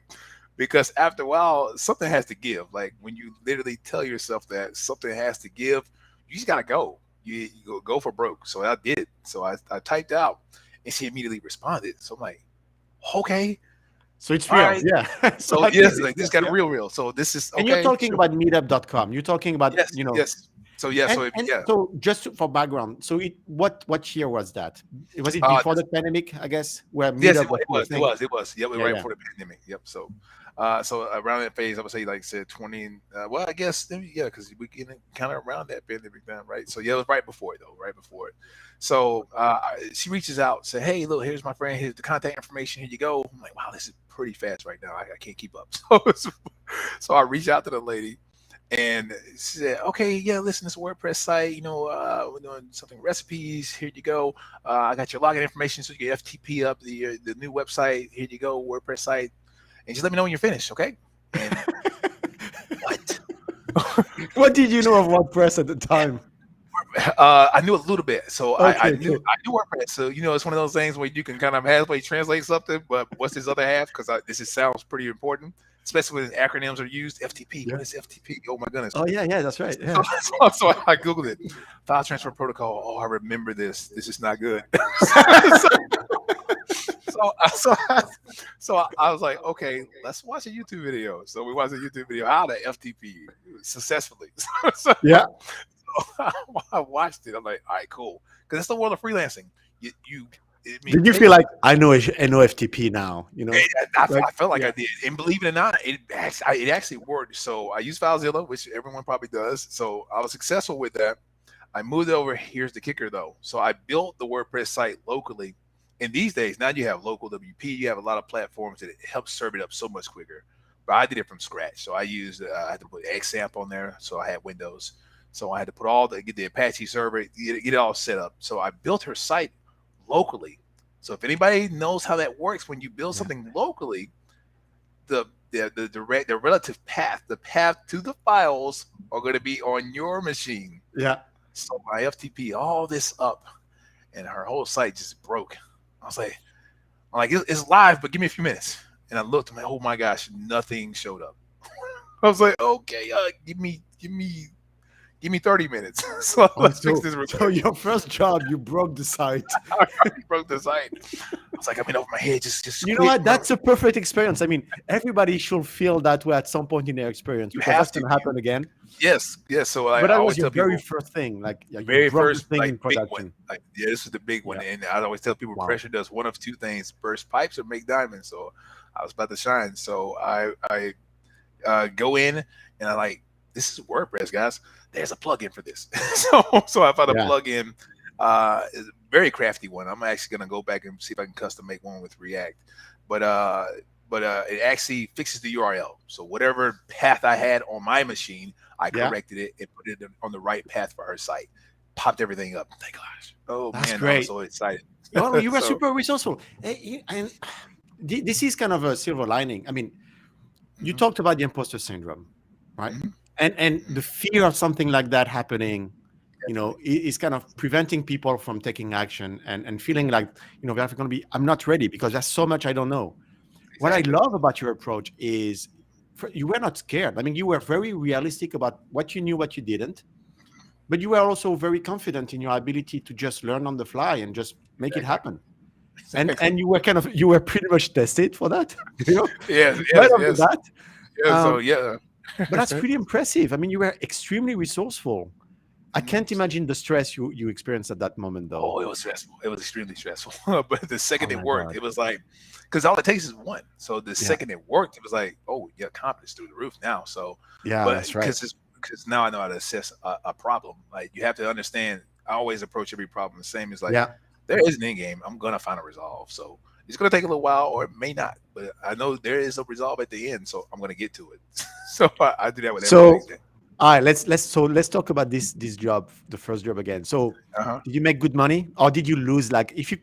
Speaker 2: because after a while, something has to give. Like when you literally tell yourself that something has to give, you just gotta go. You go for broke. So I did. So I typed out, and she immediately responded. So I'm like, okay,
Speaker 1: So it's
Speaker 2: all
Speaker 1: real.
Speaker 2: right.
Speaker 1: Yeah. So
Speaker 2: So
Speaker 1: at
Speaker 2: yes,
Speaker 1: least
Speaker 2: like this
Speaker 1: yeah,
Speaker 2: got
Speaker 1: yeah.
Speaker 2: real. So this is
Speaker 1: And you're
Speaker 2: okay.
Speaker 1: talking
Speaker 2: Sure.
Speaker 1: about meetup.com. You're talking about,
Speaker 2: Yes, yes. So yeah, so
Speaker 1: and
Speaker 2: yeah.
Speaker 1: so just for background. So what year was that? Was it before
Speaker 2: This
Speaker 1: the pandemic, I guess, where
Speaker 2: Yes,
Speaker 1: meetup was still a thing?
Speaker 2: it was. Yep,
Speaker 1: Yeah,
Speaker 2: right
Speaker 1: yeah.
Speaker 2: before the pandemic. Yep. So, so around that phase, I would say like said 20. Well, I guess yeah, because we getting kind of around that pandemic time, right? So yeah, it was right before it though, right before it. So she reaches out, say, "Hey, look, here's my friend. Here's the contact information. Here you go." I'm like, "Wow, this is pretty fast right now. I can't keep up." So I reach out to the lady, and she said, "Okay, yeah, listen, it's a WordPress site. We're doing something recipes. Here you go. I got your login information, so you can FTP up the new website. Here you go, WordPress site, and just let me know when you're finished, okay?" And what?
Speaker 1: What did you know of WordPress at the time?
Speaker 2: I knew a little bit, so I
Speaker 1: Okay,
Speaker 2: knew
Speaker 1: okay.
Speaker 2: I knew WordPress. So it's one of those things where you can kind of halfway translate something, but what's this other half? Because this sounds pretty important, especially when acronyms are used. FTP.
Speaker 1: Yeah.
Speaker 2: What is FTP? Oh my goodness.
Speaker 1: Oh yeah, yeah, that's right.
Speaker 2: So,
Speaker 1: Yeah.
Speaker 2: so I googled it. File transfer protocol. Oh, I remember this. This is not good. so, so I was like, okay, let's watch a YouTube video. So we watched a YouTube video how to FTP successfully. So
Speaker 1: Yeah.
Speaker 2: I watched it. I'm like, all right, cool, because that's the world of freelancing. You I mean,
Speaker 1: Did you feel like I know FTP now? Like
Speaker 2: I felt like
Speaker 1: yeah,
Speaker 2: I did, and believe it or not, it actually worked. So I use FileZilla, which everyone probably does. So I was successful with that. I moved over. Here's the kicker, though. So I built the WordPress site locally. And these days, now you have local WP. You have a lot of platforms that help serve it up so much quicker. But I did it from scratch. So I had to put XAMPP on there. So I had Windows. So I had to put get the Apache server, get it all set up. So I built her site locally. So if anybody knows how that works, when you build
Speaker 1: yeah,
Speaker 2: something locally, the relative path, the path to the files are going to be on your machine.
Speaker 1: yeah.
Speaker 2: So I FTP all this up, and her whole site just broke. I was like, it's live, but give me a few minutes. And I looked, I'm like, oh my gosh, nothing showed up. I was like, okay, give me 30 minutes. So
Speaker 1: Oh,
Speaker 2: let's fix
Speaker 1: so
Speaker 2: this real
Speaker 1: so
Speaker 2: quick.
Speaker 1: your first job, you broke the site.
Speaker 2: I already broke the site. I was like, I'm in over my head. Just
Speaker 1: You know
Speaker 2: quick.
Speaker 1: what? That's a perfect experience. I mean, everybody should feel that way at some point in their experience
Speaker 2: You
Speaker 1: because
Speaker 2: have
Speaker 1: that's
Speaker 2: to.
Speaker 1: going to happen again.
Speaker 2: Yes, yes. So
Speaker 1: But
Speaker 2: I
Speaker 1: that was
Speaker 2: always
Speaker 1: your
Speaker 2: tell
Speaker 1: very
Speaker 2: people,
Speaker 1: first thing. Like, yeah, you
Speaker 2: very
Speaker 1: broke the
Speaker 2: first
Speaker 1: thing
Speaker 2: like
Speaker 1: in
Speaker 2: big one.
Speaker 1: production.
Speaker 2: Like, yeah, this is the big one.
Speaker 1: Yeah.
Speaker 2: And I always tell people
Speaker 1: Wow.
Speaker 2: pressure does one of two things: burst pipes or make diamonds. So I was about to shine. So I go in and I like, this is WordPress, guys. There's a plugin for this. so I found a
Speaker 1: Yeah.
Speaker 2: plugin, it's a very crafty one. I'm actually gonna go back and see if I can custom make one with React. But it actually fixes the URL. So whatever path I had on my machine, I
Speaker 1: Yeah.
Speaker 2: corrected it and put it on the right path for her site. popped everything up. Thank gosh. Oh
Speaker 1: That's
Speaker 2: man, I was
Speaker 1: great.
Speaker 2: so excited.
Speaker 1: Well, you were
Speaker 2: So
Speaker 1: super resourceful. And this is kind of a silver lining. I mean, you
Speaker 2: mhm,
Speaker 1: talked about the imposter syndrome, right?
Speaker 2: mhm,
Speaker 1: And the fear of something like that happening,
Speaker 2: definitely.
Speaker 1: is kind of preventing people from taking action and feeling like, they're going to be, I'm not ready because there's so much I don't know. What I
Speaker 2: Exactly.
Speaker 1: love about your approach is you were not scared. I mean, you were very realistic about what you knew, what you didn't, but you were also very confident in your ability to just learn on the fly and just make it
Speaker 2: Exactly.
Speaker 1: happen. And
Speaker 2: Exactly.
Speaker 1: you were pretty much tested for that,
Speaker 2: Yes,
Speaker 1: right
Speaker 2: yes,
Speaker 1: off the
Speaker 2: yes.
Speaker 1: bat.
Speaker 2: Yeah, so
Speaker 1: Um,
Speaker 2: yeah.
Speaker 1: but that's pretty impressive. I mean, you were extremely resourceful. I
Speaker 2: Mhm.
Speaker 1: can't imagine the stress you experienced at that moment, though.
Speaker 2: Oh, it was stressful. It was extremely stressful. But the
Speaker 1: Oh
Speaker 2: second it
Speaker 1: my
Speaker 2: worked,
Speaker 1: god.
Speaker 2: it was like, because all it takes is one. So the
Speaker 1: Yeah.
Speaker 2: second it worked, it was like, oh, your confidence through the roof now. So,
Speaker 1: Yeah,
Speaker 2: but
Speaker 1: that's right.
Speaker 2: because now I know how to assess a problem. Like you have to understand. I always approach every problem the same. As like
Speaker 1: Yeah.
Speaker 2: there is an end game. I'm gonna find a resolve. So it's gonna take a little while, or it may not. But I know there is a resolve at the end. So I'm gonna get to it. So I do that with everything.
Speaker 1: So, all right, let's talk about this job, the first job again. So,
Speaker 2: Uh huh.
Speaker 1: did you make good money, or did you lose? Like, if you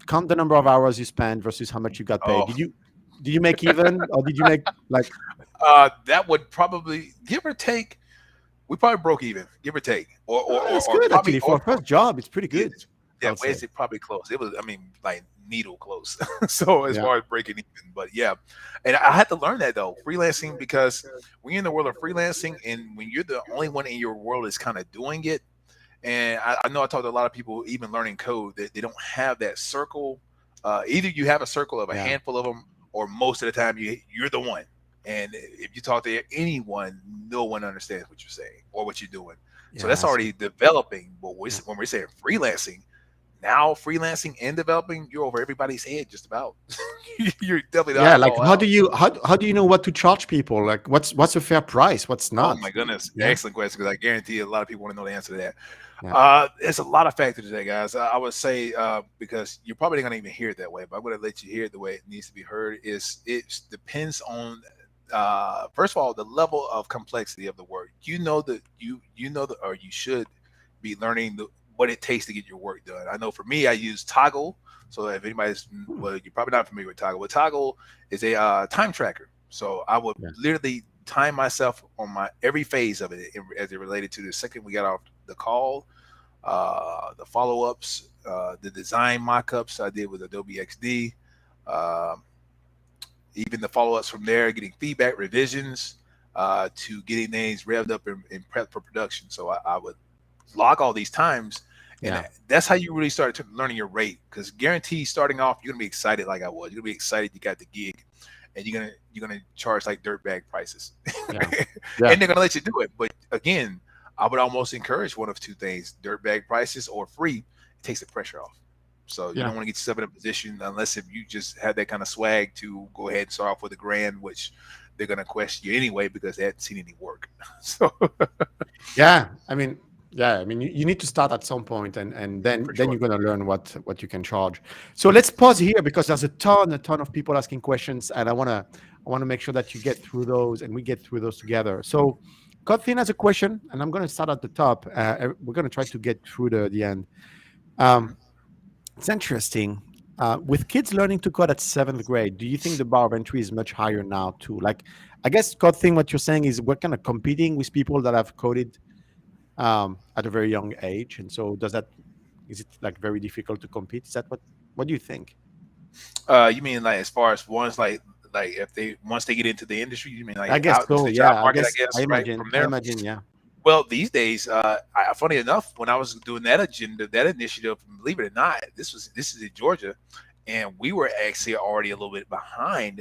Speaker 1: count the number of hours you spent versus how much you got paid,
Speaker 2: Oh,
Speaker 1: did you make even, or did you make like?
Speaker 2: that would probably give or take. We probably broke even, give or take,
Speaker 1: That's
Speaker 2: or
Speaker 1: good
Speaker 2: probably,
Speaker 1: actually for a first job. It's pretty
Speaker 2: yeah,
Speaker 1: good, I
Speaker 2: yeah,
Speaker 1: would say.
Speaker 2: Wednesday probably close. It was, I mean, like needle close. So as
Speaker 1: Yeah.
Speaker 2: far as breaking even, but yeah, and I had to learn that though, freelancing, because when you're in the world of freelancing, and when you're the only one in your world is kind of doing it, and I know I talked to a lot of people, even learning code, that they don't have that circle. Either you have a circle of a
Speaker 1: Yeah.
Speaker 2: handful of them, or most of the time you're the one. And if you talk to anyone, no one understands what you're saying or what you're doing. So
Speaker 1: Yeah.
Speaker 2: that's
Speaker 1: That's right.
Speaker 2: already developing. But
Speaker 1: Yeah.
Speaker 2: when we're saying freelancing, now freelancing and developing, you're over everybody's head just about. You're definitely the
Speaker 1: Yeah. Like,
Speaker 2: oddball
Speaker 1: how do
Speaker 2: out.
Speaker 1: you how do you know what to charge people? Like, what's a fair price? What's
Speaker 2: Oh
Speaker 1: not?
Speaker 2: my goodness,
Speaker 1: Yeah.
Speaker 2: excellent question, because I guarantee a lot of people want to know the answer to that.
Speaker 1: Yeah.
Speaker 2: There's a lot of factors today, guys. I would say because you're probably not going to even hear it that way, but I'm going to let you hear it the way it needs to be heard. Is it depends on first of all the level of complexity of the work. You know that, or you should be learning what it takes to get your work done. I know for me, I use Toggle. So if anybody's
Speaker 1: Hmm.
Speaker 2: well, you're probably not familiar with Toggle, but Toggle is a time tracker. So I would
Speaker 1: Yeah.
Speaker 2: literally time myself on my every phase of it as it related to the second we got off the call, the follow ups, the design mock ups I did with Adobe XD, um, even the follow ups from there, getting feedback, revisions, to getting things revved up and prep for production. So I would log all these times. And
Speaker 1: Yeah.
Speaker 2: that's how you really start learning your rate. Because guarantee starting off, you're gonna be excited like I was. You're gonna be excited you got the gig, and you're gonna charge like dirtbag prices,
Speaker 1: Yeah.
Speaker 2: and
Speaker 1: Yeah.
Speaker 2: they're gonna let you do it. But again, I would almost encourage one of two things: dirtbag prices or free. It takes the pressure off. So you
Speaker 1: Yeah.
Speaker 2: don't want to get yourself in a position unless if you just have that kind of swag to go ahead and start off with $1,000, which they're gonna question you anyway because they haven't seen any work. So
Speaker 1: Yeah. I mean, you need to start at some point, and then
Speaker 2: for
Speaker 1: then
Speaker 2: sure.
Speaker 1: you're gonna learn what you can charge. So let's pause here because there's a ton of people asking questions, and I wanna make sure that you get through those and we get through those together. So Kotlin has a question, and I'm gonna start at the top. We're gonna try to get through the end. Um,
Speaker 2: Mhm.
Speaker 1: it's interesting. With kids learning to code at seventh grade, do you think the bar of entry is much higher now too? Like, I guess Kotlin, what you're saying is we're kind of competing with people that have coded at a very young age, and so is it like very difficult to compete? Is that what do you think?
Speaker 2: You mean like as far as ones like if they once they get into the industry, you mean
Speaker 1: I
Speaker 2: like
Speaker 1: guess
Speaker 2: out into
Speaker 1: so.
Speaker 2: the job
Speaker 1: Yeah, I
Speaker 2: market, I
Speaker 1: guess I
Speaker 2: guess, right
Speaker 1: imagine.
Speaker 2: from
Speaker 1: I
Speaker 2: there?
Speaker 1: imagine. Yeah.
Speaker 2: Well, these days, funny enough, when I was doing that agenda, that initiative, believe it or not, this is in Georgia, and we were actually already a little bit behind.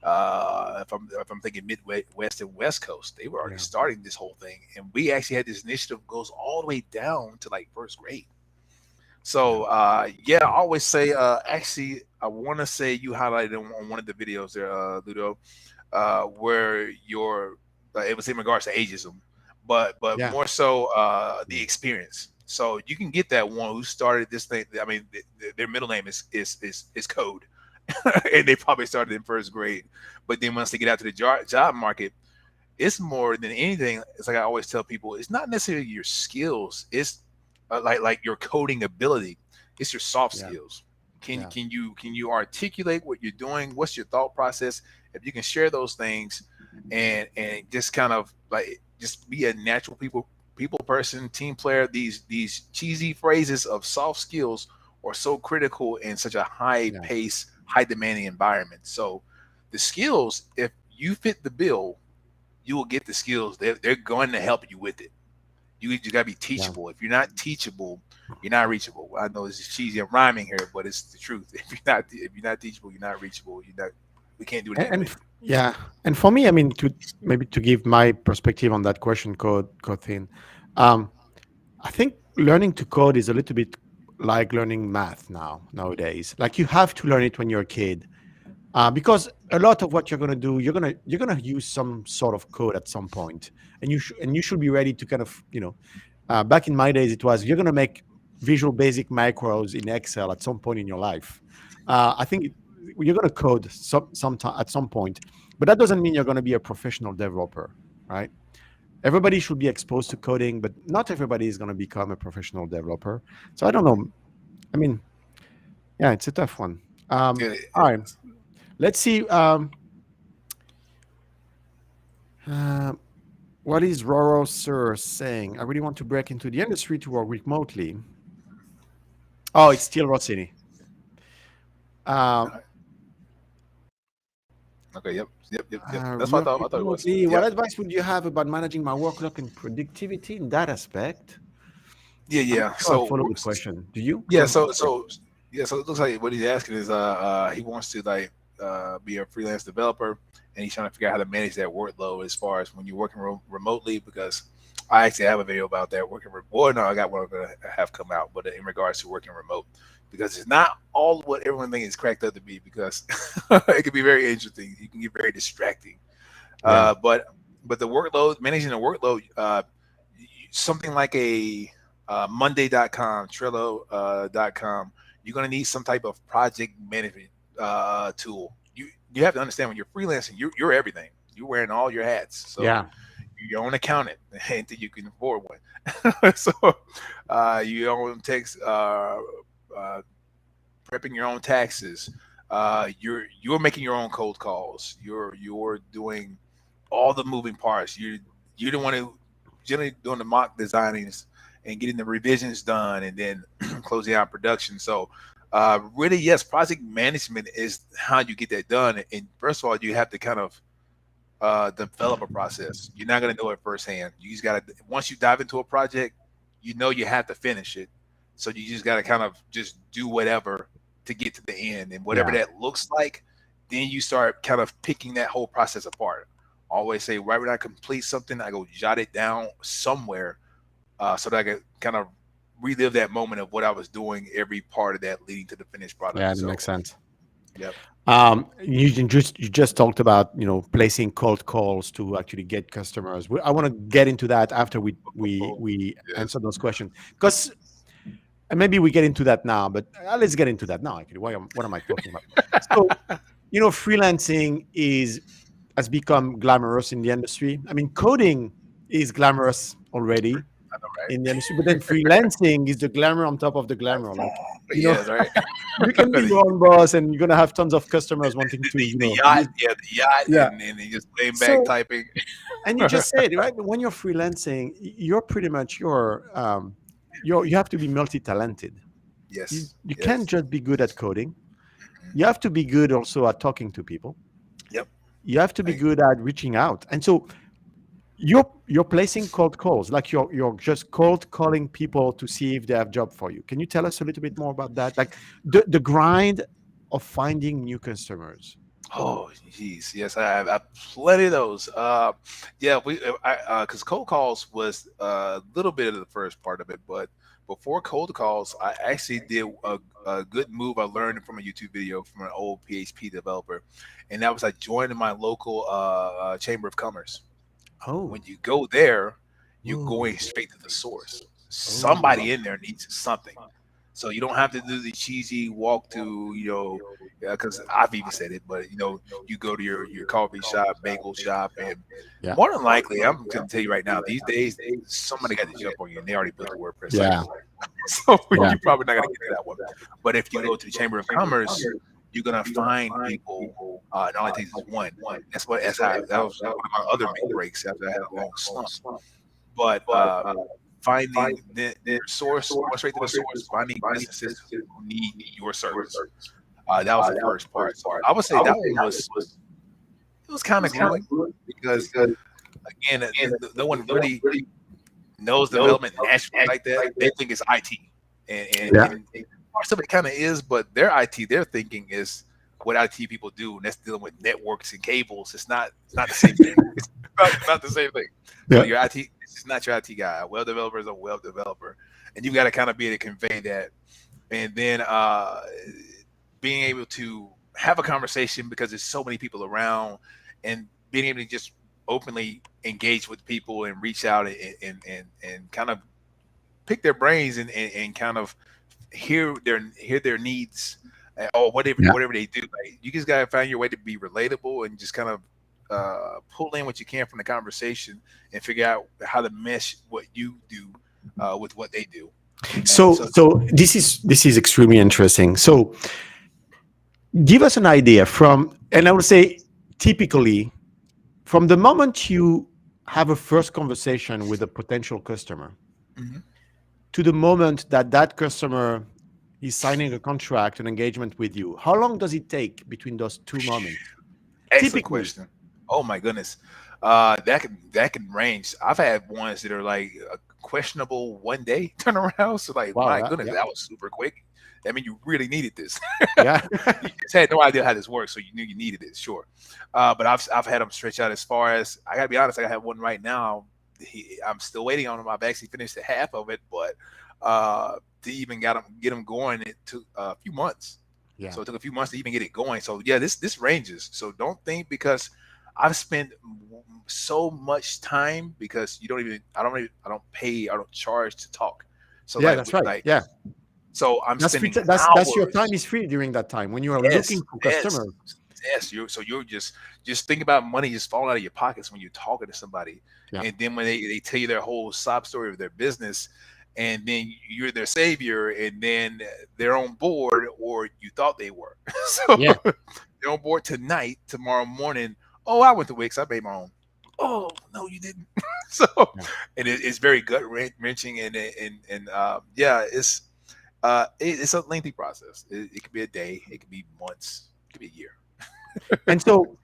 Speaker 2: If I'm thinking Midwest and West Coast, they were already
Speaker 1: Yeah.
Speaker 2: starting this whole thing, and we actually had this initiative goes all the way down to like first grade.
Speaker 1: Yeah.
Speaker 2: So yeah, I always say actually I want to say you highlighted on one of the videos there, Ludo, where your it was in regards to ageism, but
Speaker 1: Yeah.
Speaker 2: more so the
Speaker 1: Mm.
Speaker 2: experience. So you can get that one who started this thing. I mean, their middle name is Code, and they probably started in first grade. But then once they get out to the job market, it's more than anything. It's like I always tell people, it's not necessarily your skills. It's like your coding ability. It's your soft
Speaker 1: Yeah.
Speaker 2: skills.
Speaker 1: Yeah.
Speaker 2: Can you articulate what you're doing? What's your thought process? If you can share those things, and just kind of like just be a natural people person, team player. These cheesy phrases of soft skills are so critical in such a high
Speaker 1: Yeah.
Speaker 2: pace, high demanding environment. So the skills, if you fit the bill, you will get the skills. They're going to help you with it. You got to be
Speaker 1: Yeah.
Speaker 2: teachable. If you're not teachable, you're not reachable. I know this is cheesy and rhyming here, but it's the truth. If you're not teachable, you're not reachable. You're not. We can't do anything with you.
Speaker 1: Yeah, and for me, I mean, to maybe to give my perspective on that question, code thing, um, I think learning to code is a little bit like learning math nowadays. Like you have to learn it when you're a kid, because a lot of what you're going to do, you're gonna use some sort of code at some point, and you should be ready to kind of back in my days, it was you're going to make Visual Basic macros in Excel at some point in your life. I think you're going to code sometime at some point, but that doesn't mean you're going to be a professional developer, right? Everybody should be exposed to coding, but not everybody is going to become a professional developer. So I don't know. I mean, yeah, it's a tough one. All right, let's see. Uh, what is Roro Sir saying? I really want to break into the industry to work remotely. Oh, it's still Rossini. Um,
Speaker 2: Okay. Yep. That's what I
Speaker 1: Work
Speaker 2: thought. I thought it was.
Speaker 1: remotely. What
Speaker 2: Yep.
Speaker 1: advice would you have about managing my workload and productivity in that aspect?
Speaker 2: Yeah.
Speaker 1: I'm not
Speaker 2: Yeah.
Speaker 1: sure I follow the question. Do you? Go
Speaker 2: Yeah.
Speaker 1: ahead.
Speaker 2: So it looks like what he's asking is he wants to like be a freelance developer, and he's trying to figure out how to manage that workload as far as when you're working remotely. Because I actually have a video about that working remote. Well, no, I got one I'm gonna have come out, but in regards to working remote, because it's not all what everyone thinks it's cracked up to be. Because it can be very interesting. You can get very distracting.
Speaker 1: Yeah.
Speaker 2: But the workload, managing the workload, something like a Monday.com, Trello.com, you're going to need some type of project management tool. You have to understand when you're freelancing, you're everything. You're wearing all your hats. So
Speaker 1: Yeah.
Speaker 2: you're your own accountant until you can afford one. So you own text, uh, prepping your own taxes. You're making your own cold calls. You're doing all the moving parts. You don't want to generally doing the mock designings and getting the revisions done, and then closing out production. So really, yes, project management is how you get that done. And first of all, you have to kind of develop a process. You're not going to know it firsthand. You just got to, once you dive into a project, you have to finish it. So you just got to kind of just do whatever to get to the end, and whatever
Speaker 1: Yeah.
Speaker 2: that looks like, then you start kind of picking that whole process apart. Always say, right when I complete something, I go jot it down somewhere, so that I can kind of relive that moment of what I was doing, every part of that leading to the finished
Speaker 1: Yeah,
Speaker 2: product.
Speaker 1: that makes
Speaker 2: So,
Speaker 1: sense.
Speaker 2: yep.
Speaker 1: You just talked about placing cold calls to actually get customers. I want to get into that after we
Speaker 2: Yes.
Speaker 1: answer those questions, because and maybe we get into that now. But let's get into that now. Actually, what am I talking about? So freelancing is has become glamorous in the industry. I mean, coding is glamorous already
Speaker 2: I know,
Speaker 1: in the
Speaker 2: right?
Speaker 1: industry, but then freelancing is the glamour on top of the glamour. Like, you know,
Speaker 2: Yes, right.
Speaker 1: you can be
Speaker 2: the,
Speaker 1: your own boss, and you're gonna have tons of customers wanting to,
Speaker 2: the yacht,
Speaker 1: use.
Speaker 2: yeah, the yacht,
Speaker 1: Yeah.
Speaker 2: and then just laying back
Speaker 1: So,
Speaker 2: typing.
Speaker 1: and you just said, right, when you're freelancing, you're pretty much you have to be multi-talented. You
Speaker 2: Yes,
Speaker 1: you can't
Speaker 2: yes.
Speaker 1: just be good at coding.
Speaker 2: Mhm.
Speaker 1: You have to be good also at talking to people.
Speaker 2: Yep.
Speaker 1: You have to be
Speaker 2: I,
Speaker 1: good at reaching out. And so you're placing cold calls, like you're just cold calling people to see if they have job for you. Can you tell us a little bit more about that? Like the grind of finding new customers.
Speaker 2: oh, geez, yes, I have plenty of those. Yeah, because cold calls was a little bit of the first part of it, but before cold calls, I actually did a good move I learned from a YouTube video from an old PHP developer, and that was I joined my local chamber of commerce.
Speaker 1: Oh.
Speaker 2: When you go there, you're
Speaker 1: Ooh.
Speaker 2: going straight to the source.
Speaker 1: Oh.
Speaker 2: Somebody in there needs something. So you don't have to do the cheesy walk to, because I've even said it, but you go to your coffee shop, bagel shop, and
Speaker 1: Yeah.
Speaker 2: more than likely, I'm going to tell you right now, these days, somebody got to jump on you, and they already built the WordPress site
Speaker 1: Yeah.
Speaker 2: for you. So
Speaker 1: Yeah.
Speaker 2: you're probably not going to get to that one. But if you go to the Chamber of Commerce, you're going to find people. It only takes one. That was one of my other big breaks after I had a long slump. But finding their source, going straight to the source, finding businesses who need your service. That was the first part. So I would say that one was kind of good because again, no one really knows development naturally like that. They think it's IT,
Speaker 1: Yeah.
Speaker 2: and parts of it kind of is, but their IT, their thinking is what IT people do, and that's dealing with networks and cables. It's not the same thing. It's not the same thing. So
Speaker 1: Yeah.
Speaker 2: your IT, it's not your IT guy. A web developer is a web developer, and you've got to kind of be able to convey that, and then being able to have a conversation because there's so many people around, and being able to just openly engage with people and reach out and kind of pick their brains and kind of hear their needs, or
Speaker 1: Yeah.
Speaker 2: whatever they do. Like, you just gotta find your way to be relatable and just kind of pull in what you can from the conversation and figure out how to mesh what you do with what they do. And
Speaker 1: So this is extremely interesting. So give us an idea from, and I would say typically from the moment you have a first conversation with a potential customer
Speaker 2: Mhm.
Speaker 1: to the moment that that customer is signing a contract, an engagement with you, how long does it take between those two moments?
Speaker 2: Excellent
Speaker 1: Typically.
Speaker 2: question. Oh my goodness, that can range. I've had ones that are like a questionable 1 day turnaround. So like,
Speaker 1: Wow.
Speaker 2: my
Speaker 1: That,
Speaker 2: goodness,
Speaker 1: yeah.
Speaker 2: that was super quick. I mean, you really needed this.
Speaker 1: Yeah.
Speaker 2: You just had no idea how this works, so you knew you needed it, sure. But I've had them stretch out as far as, I gotta be honest. I have one right now. I'm still waiting on him. I've actually finished the half of it, but to even get him going, it took a few months.
Speaker 1: Yeah.
Speaker 2: So it took a few months to even get it going. So yeah, this ranges. So don't think because I've spent so much time, because I don't pay, I don't charge to talk. So
Speaker 1: Yeah, that's right.
Speaker 2: like
Speaker 1: Yeah.
Speaker 2: so I'm
Speaker 1: That's free.
Speaker 2: spending
Speaker 1: That's your time
Speaker 2: hours.
Speaker 1: is free during that time when you are looking
Speaker 2: Yes,
Speaker 1: for
Speaker 2: yes,
Speaker 1: customers.
Speaker 2: yes. You're just think about money just falling out of your pockets when you're talking to somebody,
Speaker 1: Yeah.
Speaker 2: and then when they tell you their whole sob story of their business, and then you're their savior, and then they're on board, or you thought they were. So
Speaker 1: Yeah.
Speaker 2: they're on board tonight. Tomorrow morning, oh, I went to Wix. I made my own. Oh no, you didn't. So,
Speaker 1: Yeah.
Speaker 2: and it's very gut wrenching, and yeah, it's a lengthy process. It could be a day, it could be months, it could be a year.
Speaker 1: And so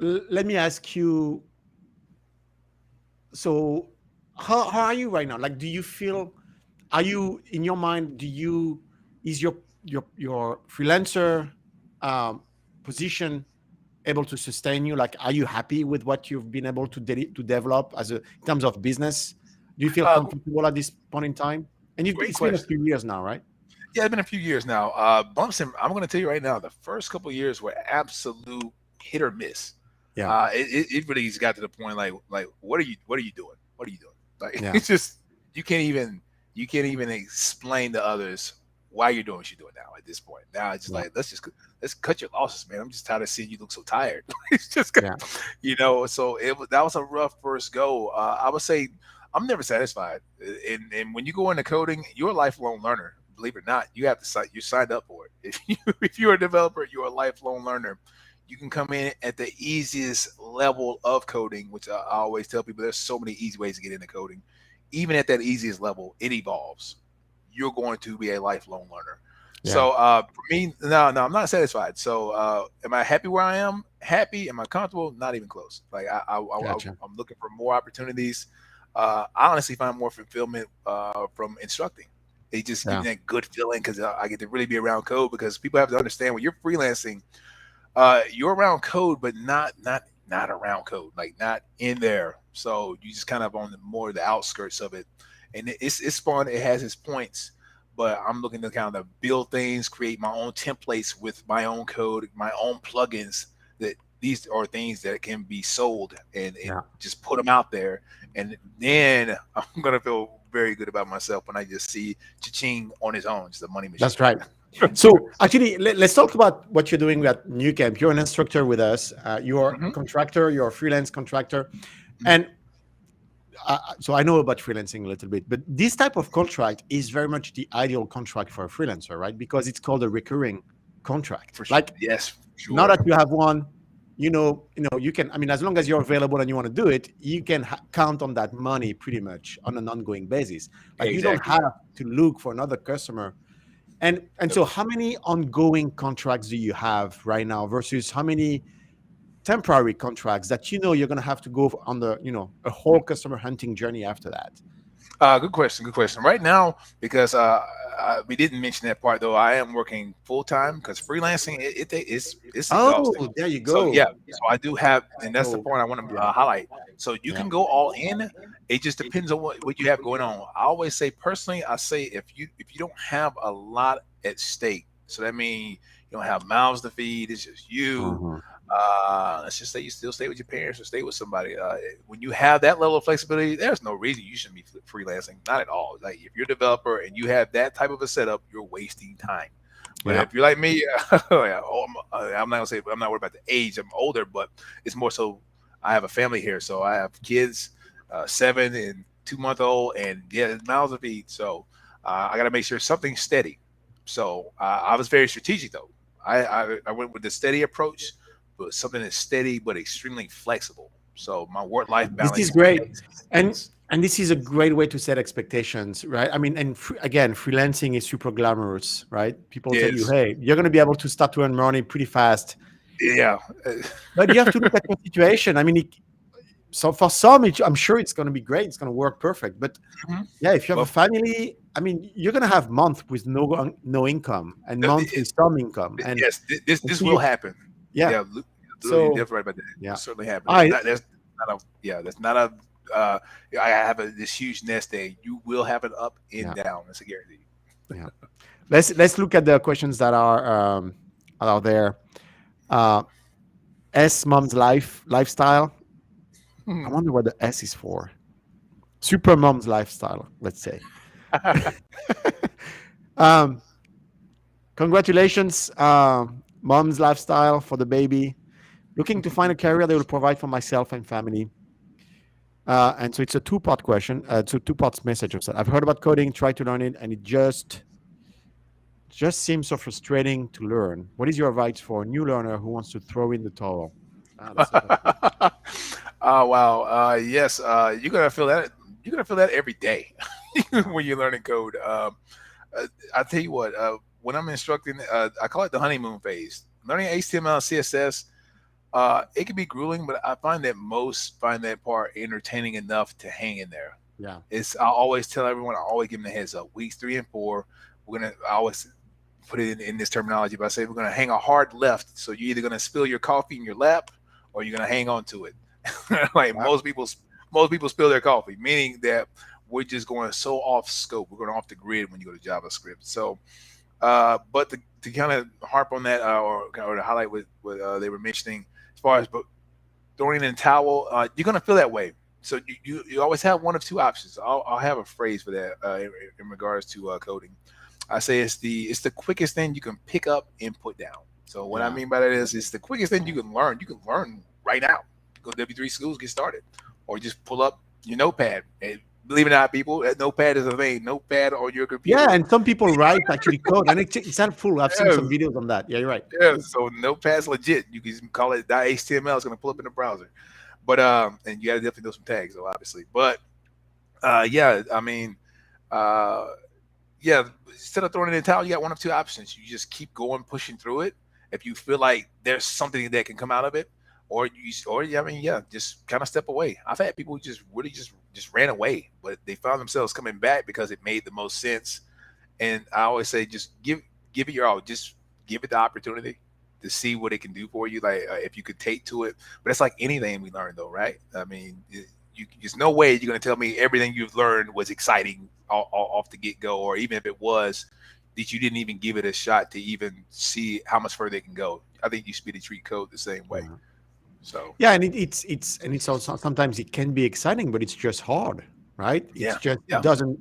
Speaker 1: let me ask you, so how are you right now? Like, do you feel, are you in your mind, is your freelancer um, position able to sustain you? Like, are you happy with what you've been able to to develop in terms of business? Do you feel
Speaker 2: Uh,
Speaker 1: comfortable at this point in time? And
Speaker 2: Great
Speaker 1: it's been a
Speaker 2: question.
Speaker 1: few years now, right?
Speaker 2: Yeah, it's been a few years now. Bumps, and I'm going to tell you right now, the first couple of years were absolute hit or miss.
Speaker 1: Yeah.
Speaker 2: It really just got to the point like what are you doing? What are you doing? Like,
Speaker 1: Yeah.
Speaker 2: it's just you can't even explain to others why you're doing what you're doing now at this point. Now it's just
Speaker 1: Yeah.
Speaker 2: like, let's cut your losses, man. I'm just tired of seeing you look so tired. It's just
Speaker 1: Yeah.
Speaker 2: so that was a rough first go. I would say I'm never satisfied. And when you go into coding, you're a lifelong learner. Believe it or not, you have to sign. You signed up for it. If you're a developer, you're a lifelong learner. You can come in at the easiest level of coding, which I always tell people. There's so many easy ways to get into coding. Even at that easiest level, it evolves. You're going to be a lifelong learner.
Speaker 1: Yeah.
Speaker 2: So for me, no, I'm not satisfied. So am I happy where I am? Happy? Am I comfortable? Not even close. Like
Speaker 1: Gotcha.
Speaker 2: I'm looking for more opportunities. I honestly find more fulfillment from instructing. It just gives
Speaker 1: Yeah.
Speaker 2: me that good feeling because I get to really be around code. Because people have to understand, when you're freelancing, you're around code, but not around code, like not in there. So you just kind of on more the outskirts of it, and it's fun. It has its points, but I'm looking to kind of build things, create my own templates with my own code, my own plugins. That these are things that can be sold, and
Speaker 1: Yeah.
Speaker 2: just put them out there, and then I'm gonna feel very good about myself when I just see cha-ching on his own. It's a money machine.
Speaker 1: That's right. So actually, let's talk about what you're doing at New Camp. You're an instructor with us. You're a
Speaker 2: Hmm.
Speaker 1: contractor. You're a freelance contractor,
Speaker 2: Hmm.
Speaker 1: and so I know about freelancing a little bit. But this type of contract is very much the ideal contract for a freelancer, right? Because it's called a recurring contract.
Speaker 2: For sure.
Speaker 1: Like
Speaker 2: Yes, for
Speaker 1: now
Speaker 2: sure.
Speaker 1: that you have one, you can. I mean, as long as you're available and you want to do it, you can count on that money pretty much on an ongoing basis. Like you don't
Speaker 2: Exactly.
Speaker 1: have to look for another customer. And
Speaker 2: Nope.
Speaker 1: so how many ongoing contracts do you have right now versus how many temporary contracts that you're going to have to go on a whole customer hunting journey after that?
Speaker 2: Good question. Good question. Right now, because we didn't mention that part though, I am working full time because freelancing it's exhausting.
Speaker 1: Oh, there you
Speaker 2: So yeah,
Speaker 1: go.
Speaker 2: so I do have, and that's the
Speaker 1: So
Speaker 2: point I want to
Speaker 1: yeah,
Speaker 2: highlight. So you
Speaker 1: yeah.
Speaker 2: can go all in. It just depends on what you have going on. I always say personally, I say if you don't have a lot at stake, so that means you don't have mouths to feed. It's just you.
Speaker 1: Mhm.
Speaker 2: Let's just say you still stay with your parents or stay with somebody. When you have that level of flexibility, there's no reason you shouldn't be freelancing. Not at all. Like if you're a developer and you have that type of a setup, you're wasting time. But
Speaker 1: Yeah.
Speaker 2: if you're like me, I'm not gonna say I'm not worried about the age. I'm older, but it's more so I have a family here, so I have kids, 7 and 2 month old, and yeah, mouths to feed. So I got to make sure something's steady. So I was very strategic though. I went with the steady approach, but something that's steady but extremely flexible. So my work life
Speaker 1: This is
Speaker 2: balance
Speaker 1: great.
Speaker 2: makes
Speaker 1: And
Speaker 2: sense.
Speaker 1: and this is a great way to set expectations, right? I mean, and again, freelancing is super glamorous, right? People tell you,
Speaker 2: Yes,
Speaker 1: hey, you're going to be able to start to earn money pretty fast.
Speaker 2: yeah.
Speaker 1: But you have to look at your situation. I mean, so for some, I'm sure it's going to be great. It's going to work perfect. But
Speaker 2: Mhm.
Speaker 1: yeah, if you have a
Speaker 2: But
Speaker 1: family, I mean, you're going to have months with no income and months with some income.
Speaker 2: yes,
Speaker 1: And
Speaker 2: this
Speaker 1: so
Speaker 2: will happen.
Speaker 1: yeah.
Speaker 2: Yeah, you're
Speaker 1: So
Speaker 2: definitely right about that. It will
Speaker 1: yeah.
Speaker 2: certainly happen.
Speaker 1: I
Speaker 2: That's not a yeah. That's not a. Uh, I have this huge nest egg. You will have an up and
Speaker 1: yeah,
Speaker 2: down. That's a guarantee.
Speaker 1: yeah. Let's look at the questions that are there. Uh, S mom's lifestyle. I
Speaker 2: Hmm.
Speaker 1: wonder what the S is for. Super mom's lifestyle. Let's say. um, Congratulations, mom's lifestyle for the baby. Looking to find a career that will provide for myself and family. And so it's a two-part question. It's a two-part message. I've heard about coding, tried to learn it, and it just seems so frustrating to learn. What is your advice for a new learner who wants to throw in the towel? Ah, that's a tough one.
Speaker 2: Oh wow. Yes. You're gonna feel that. You're gonna feel that every day when you're learning code. I tell you what. When I'm instructing, I call it the honeymoon phase. Learning HTML and CSS. It can be grueling, but I find that most find that part entertaining enough to hang in there.
Speaker 1: Yeah,
Speaker 2: I always tell everyone, I always give them the heads up. Weeks 3 and 4, I always put it in this terminology, but I say we're gonna hang a hard left. So you're either gonna spill your coffee in your lap or you're gonna hang on to it. Like
Speaker 1: yeah,
Speaker 2: most people spill their coffee, meaning that we're just going so off scope. We're going off the grid when you go to JavaScript. So but to kind of harp on that, or to highlight what they were mentioning as far as throwing in the towel, you're gonna feel that way. So you always have one of two options. I'll have a phrase for that in regards to coding. I say it's the quickest thing you can pick up and put down. So what I
Speaker 1: yeah.
Speaker 2: mean by that is it's the quickest thing you can learn. You can learn right now. Go to W3 schools, get started, or just pull up your notepad. And believe it or not, people, that notepad is a thing. Notepad on your
Speaker 1: Yeah,
Speaker 2: computer.
Speaker 1: and some people write actually code, and it's helpful. I've seen some
Speaker 2: Yes,
Speaker 1: videos on that. Yeah, you're right.
Speaker 2: yeah. So Notepad's legit. You can call it .html. It's gonna pull up in the browser. But and you gotta definitely know some tags, though, obviously. But yeah, I mean, uh, yeah. Instead of throwing it in the towel, you got one of two options. You just keep going, pushing through it. If you feel like there's something that can come out of it, or yeah, I mean, yeah, just kind of step away. I've had people who just really just ran away, but they found themselves coming back because it made the most sense. And I always say, just give it your all. Just give it the opportunity to see what it can do for you. Like if you could take to it. But it's like anything we learn, though, right? I mean, there's no way you're going to tell me everything you've learned was exciting off the get go, or even if it was, that you didn't even give it a shot to even see how much further it can go. I think you should be to treat code the same way.
Speaker 1: Yeah.
Speaker 2: So
Speaker 1: Yeah, and it's also sometimes it can be exciting, but it's just hard. right? It's
Speaker 2: Yeah.
Speaker 1: just it
Speaker 2: Yeah.
Speaker 1: doesn't.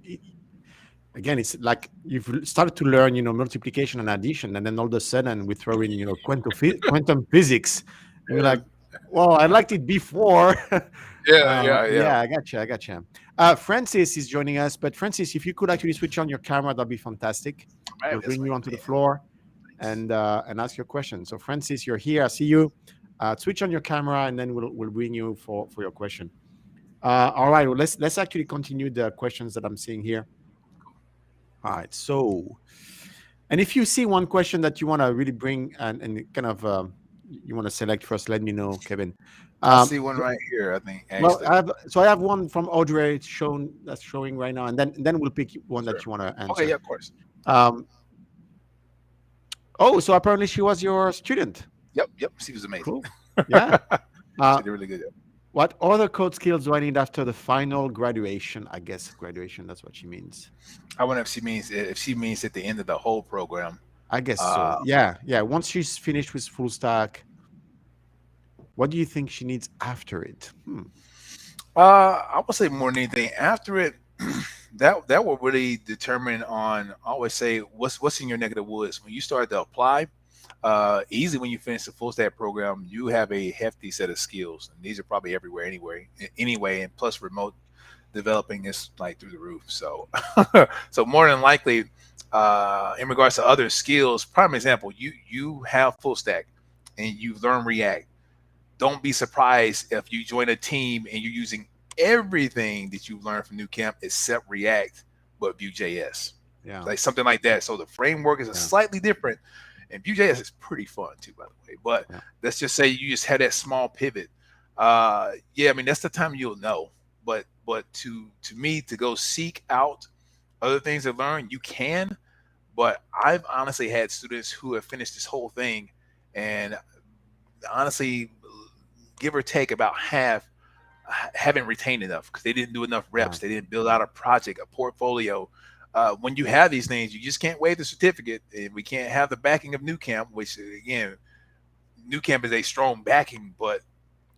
Speaker 1: Again, it's like you've started to learn, multiplication and addition, and then all of a sudden we throw in, quantum physics, and you're
Speaker 2: Yeah.
Speaker 1: like, well, I liked it before.
Speaker 2: Yeah. Yeah. Yeah.
Speaker 1: Yeah, I gotcha, I gotcha. Francis is joining us, but Francis, if you could actually switch on your camera, that'd be fantastic.
Speaker 2: I
Speaker 1: We'll
Speaker 2: have this
Speaker 1: bring
Speaker 2: way.
Speaker 1: you onto the
Speaker 2: Yeah.
Speaker 1: floor
Speaker 2: Nice.
Speaker 1: and ask your question. So, Francis, you're here. I see you. Switch on your camera, and then we'll bring you for your question. All right, well, let's actually continue the questions that I'm seeing here. All right. So, and if you see one question that you want to really bring and kind of you want to select first, let me know, Kevin.
Speaker 2: I see
Speaker 1: Um,
Speaker 2: one right here. I think
Speaker 1: well,
Speaker 2: actually.
Speaker 1: I have one from Audrey that's showing right now, and then we'll pick one
Speaker 2: Sure.
Speaker 1: that you want to
Speaker 2: Okay.
Speaker 1: answer.
Speaker 2: Yeah. Of course.
Speaker 1: Um, oh, so apparently she was your student.
Speaker 2: Yep. Yep. She was amazing.
Speaker 1: Cool. Yeah.
Speaker 2: She
Speaker 1: Uh,
Speaker 2: did really good.
Speaker 1: what other code skills do I need after the final graduation? I guess graduation. That's what she means.
Speaker 2: I wonder if she means at the end of the whole program.
Speaker 1: I guess so.
Speaker 2: Uh,
Speaker 1: Yeah. Yeah. Once she's finished with full stack, what do you think she needs after it?
Speaker 2: I would say more than anything after it, that will really determine on. I always say what's in your neck of the woods when you start to apply. Easily when you finish the full stack program, you have a hefty set of skills, and these are probably everywhere anyway, and plus remote developing is like through the roof. So, so more than likely, in regards to other skills, prime example, you have full stack, and you learn React. Don't be surprised if you join a team and you're using everything that you learned from New Camp except React, but Vue.js,
Speaker 1: Yeah.
Speaker 2: like something like that. So the framework is a slightly different, and Vue.js is pretty fun too, by the way. But let's just say you just had that small pivot. Yeah, I mean that's the time you'll know. But to me to go seek out other things to learn, you can. But I've honestly had students who have finished this whole thing, and honestly, give or take about half haven't retained enough because they didn't do enough reps. They didn't build out a project, a portfolio. When you have these things, you just can't waive the certificate, and we can't have the backing of New Camp, which again, New Camp is a strong backing, but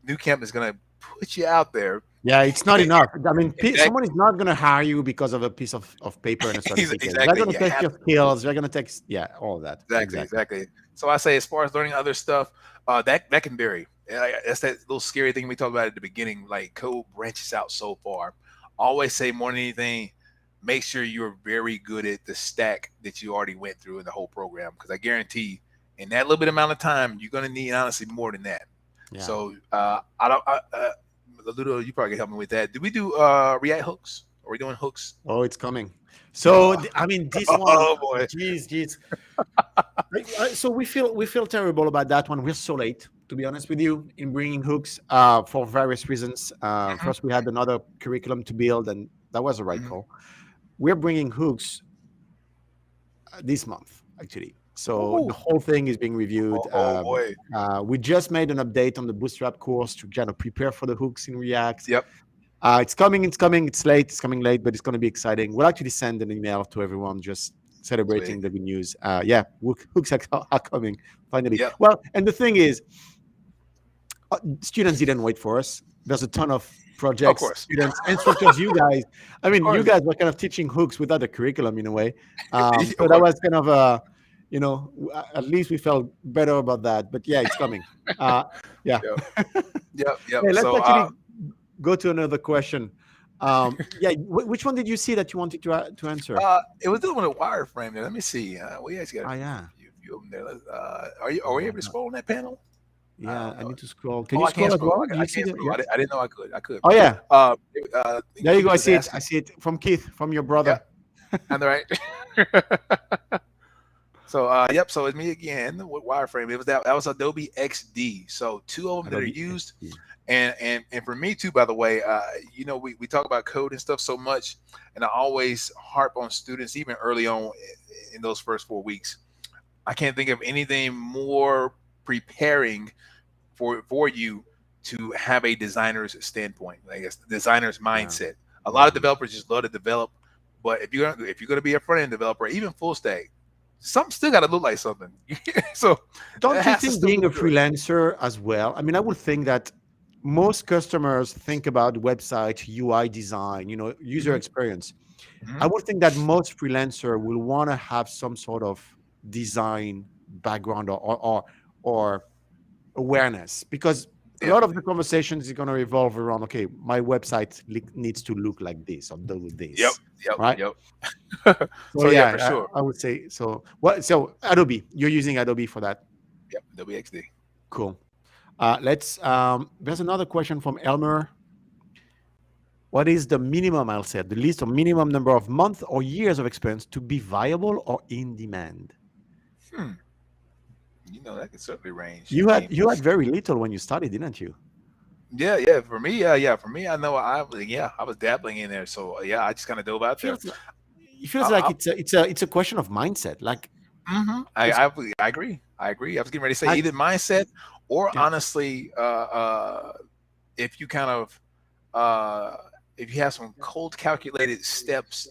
Speaker 2: New Camp is going to put you out there.
Speaker 1: Yeah, it's not enough. I mean,
Speaker 2: Exactly.
Speaker 1: someone is not going to hire you because of a piece of paper and a certificate.
Speaker 2: Exactly.
Speaker 1: They're going to
Speaker 2: You
Speaker 1: test
Speaker 2: have
Speaker 1: your skills. They're going to test, all of that.
Speaker 2: Exactly. So I say, as far as learning other stuff, that can vary. That's that little scary thing we talked about at the beginning. Like code branches out so far. Always say more than anything, make sure you're very good at the stack that you already went through in the whole program. Because I guarantee, in that little bit amount of time, you're going to need honestly more than that.
Speaker 1: Yeah.
Speaker 2: So Ludo, you probably can help me with that. Did we do React hooks? Are we doing hooks?
Speaker 1: Oh, it's coming. So I mean, this one.
Speaker 2: Oh boy.
Speaker 1: Jeez. So we feel terrible about that one. We're so late, to be honest with you, in bringing hooks for various reasons. First, we had another curriculum to build, and that was the right call. We're bringing hooks this month, actually. So the whole thing is being reviewed.
Speaker 2: Oh boy.
Speaker 1: We just made an update on the Bootstrap course to kind of prepare for the hooks in React.
Speaker 2: Yep.
Speaker 1: It's coming. It's late. It's coming late, but it's going to be exciting. We'll actually send an email to everyone just celebrating the good news. Hooks are coming finally.
Speaker 2: Yep.
Speaker 1: Well, and the thing is, students didn't wait for us. There's a ton of projects, students, instructors, you guys. I mean, you guys were kind of teaching hooks without a curriculum in a way. So that was kind of at least we felt better about that. But yeah, it's coming.
Speaker 2: Yep.
Speaker 1: Hey, let's actually go to another question. Which one did you see that you wanted to answer?
Speaker 2: It was the one with wireframe there. Let me see. We actually got a few of them there. Are we able to scroll on that panel?
Speaker 1: Yeah, I need to scroll. Can you scroll as well?
Speaker 2: I can't scroll. I didn't know I could.
Speaker 1: Oh yeah. There you go. I see it.
Speaker 2: asking.
Speaker 1: I see it from Keith, from your brother.
Speaker 2: On the right. So so it's me again with wireframe. It was that was Adobe XD. So two of them that are used. And for me too, by the way, we talk about code and stuff so much, and I always harp on students even early on in those first 4 weeks. I can't think of anything more preparing for you to have a designer's standpoint, I guess, designer's mindset. A lot of developers just love to develop, but if you're gonna be a front end developer, even full stack, something still got to look like something. So
Speaker 1: don't you think being a freelancer as well? I mean, I would think that most customers think about website UI design, user
Speaker 2: Mhm,
Speaker 1: experience. I
Speaker 2: mhm.
Speaker 1: would think that most freelancer will want to have some sort of design background or awareness, because a lot of the
Speaker 2: Definitely.
Speaker 1: conversations is going to revolve around, okay, my website needs to look like this or do
Speaker 2: Yep,
Speaker 1: this,
Speaker 2: yep,
Speaker 1: right?
Speaker 2: yep.
Speaker 1: So
Speaker 2: So yeah,
Speaker 1: yeah,
Speaker 2: for sure.
Speaker 1: I would say so. What? So Adobe, you're using Adobe for that.
Speaker 2: Yep, WXD.
Speaker 1: Cool. Let's. There's another question from Elmer. What is the minimum, I'll say, the least or minimum number of months or years of experience to be viable or in demand?
Speaker 2: Hmm. That could certainly range.
Speaker 1: You
Speaker 2: I
Speaker 1: had
Speaker 2: mean,
Speaker 1: you had very little when you started, didn't you?
Speaker 2: yeah, yeah. For me, yeah. For me, I know I was dabbling in there. So yeah, I just kind of dove out there.
Speaker 1: Feels li- it feels like
Speaker 2: I,
Speaker 1: it's a question of mindset. Like
Speaker 2: I,
Speaker 1: it's
Speaker 2: I I agree. I agree. I was getting ready to say
Speaker 1: like
Speaker 2: either mindset or
Speaker 1: yeah.
Speaker 2: honestly, if you kind of uh, if you have some cold calculated steps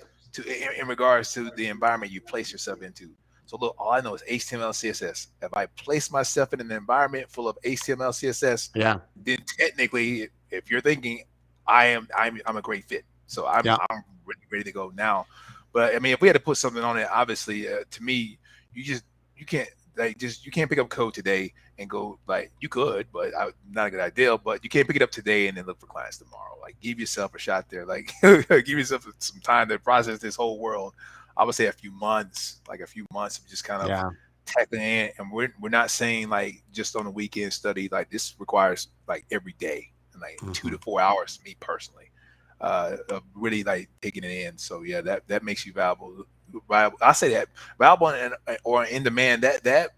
Speaker 2: in regards to the environment you place yourself into. So look, all I know is HTML, CSS. If I place myself in an environment full of HTML, CSS,
Speaker 1: Yeah.
Speaker 2: then technically, if you're thinking I'm a great fit, so
Speaker 1: Yeah.
Speaker 2: I'm ready to go now. But I mean, if we had to put something on it, obviously, to me, you just you can't you can't pick up code today and go like you could, but not a good idea. But you can't pick it up today and then look for clients tomorrow. Like give yourself a shot there. Like give yourself some time to process this whole world. I would say a few months, like a few months of just kind of
Speaker 1: Yeah.
Speaker 2: tackling in. And we're not saying like just on the weekend study. Like this requires like every day and like two
Speaker 1: Hmm.
Speaker 2: to 4 hours. Me personally, of really like taking it in. So yeah, that makes you valuable. Viable. I say that valuable and or in demand. That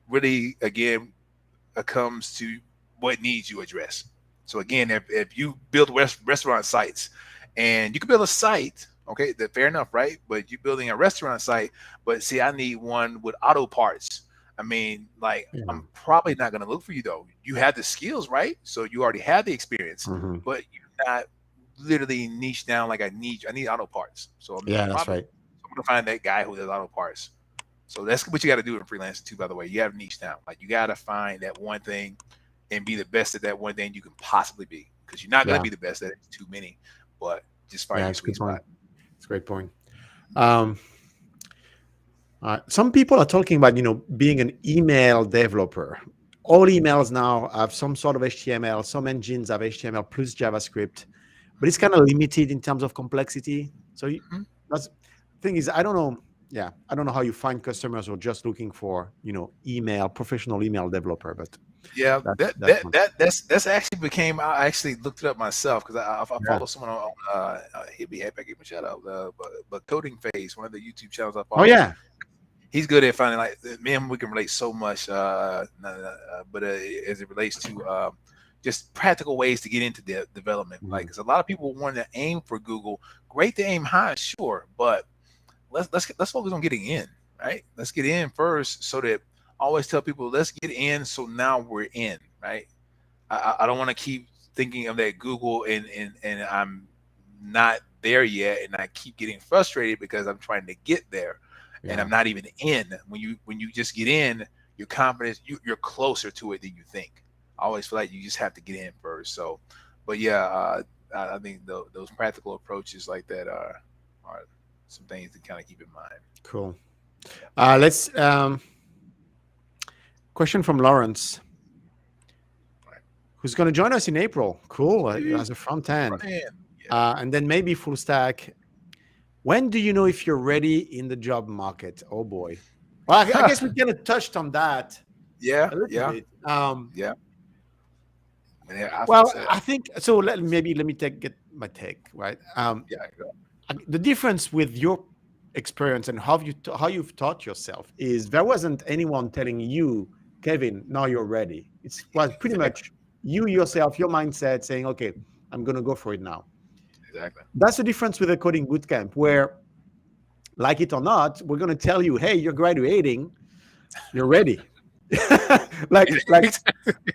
Speaker 2: really again comes to what needs you address. So again, if you build restaurant sites, and you can build a site, okay, that fair enough, right? But you're building a restaurant site, but see, I need one with auto parts. I mean, like
Speaker 1: Yeah.
Speaker 2: I'm probably not going to look for you though. You have the skills, right? So you already have the experience,
Speaker 1: Hmm.
Speaker 2: but you're not literally niche down like I need auto parts. So
Speaker 1: Yeah, that's
Speaker 2: probably
Speaker 1: right.
Speaker 2: I'm going to find that guy who does auto parts. So that's what you got to do in freelancing too. By the way, you have niche down. Like you got to find that one thing and be the best at that one thing you can possibly be. Because you're not going to
Speaker 1: Yeah.
Speaker 2: be the best at it. It's too many, but just find
Speaker 1: Yeah,
Speaker 2: your
Speaker 1: it's a good
Speaker 2: sweet
Speaker 1: point.
Speaker 2: spot.
Speaker 1: It's a great point. Um, some people are talking about, being an email developer. All emails now have some sort of HTML. Some engines have HTML plus JavaScript, but it's kind of limited in terms of complexity. So
Speaker 2: Mhm.
Speaker 1: that's thing is, I don't know. Yeah, I don't know how you find customers who are just looking for, professional email developer, but
Speaker 2: Yeah,
Speaker 1: that's one.
Speaker 2: that's actually became. I actually looked it up myself because I
Speaker 1: Yeah.
Speaker 2: follow someone on. He'll be happy I give him a shout out. But Coding Phase, one of the YouTube channels I
Speaker 1: Oh
Speaker 2: follow,
Speaker 1: yeah.
Speaker 2: he's good at finding like me and him, we can relate so much. But as it relates to just practical ways to get into development, like
Speaker 1: Mhm.
Speaker 2: because a lot of people want to aim for Google. Great to aim high, sure, but let's focus on getting in, right? Let's get in first, so that I always tell people, let's get in. So now we're in, right? I don't want to keep thinking of that Google and I'm not there yet, and I keep getting frustrated because I'm trying to get there, and
Speaker 1: Yeah.
Speaker 2: I'm not even in. When you just get in, your confidence you're closer to it than you think. I always feel like you just have to get in first. So, but yeah, I think those practical approaches like that are some things to kind of keep in mind.
Speaker 1: Cool.
Speaker 2: Yeah.
Speaker 1: Let's question from Lawrence,
Speaker 2: Right.
Speaker 1: who's going to join us in April. Cool,
Speaker 2: Sweet.
Speaker 1: as a front end,
Speaker 2: Front end. Yeah.
Speaker 1: and then maybe full stack. When do you know if you're ready in the job market? Oh boy. Well, I guess we kind of touched on that
Speaker 2: Yeah.
Speaker 1: a little
Speaker 2: Yeah.
Speaker 1: bit.
Speaker 2: Yeah. Yeah. I
Speaker 1: Well,
Speaker 2: said,
Speaker 1: I think so. Let me get my take right.
Speaker 2: yeah.
Speaker 1: The difference with your experience and how you've taught yourself is there wasn't anyone telling you, Kevin, now you're ready. It was pretty
Speaker 2: Exactly.
Speaker 1: much you yourself, your mindset saying, okay, I'm going to go for it now.
Speaker 2: Exactly.
Speaker 1: That's the difference with a coding bootcamp, where, like it or not, we're going to tell you, hey, you're graduating, you're ready. like and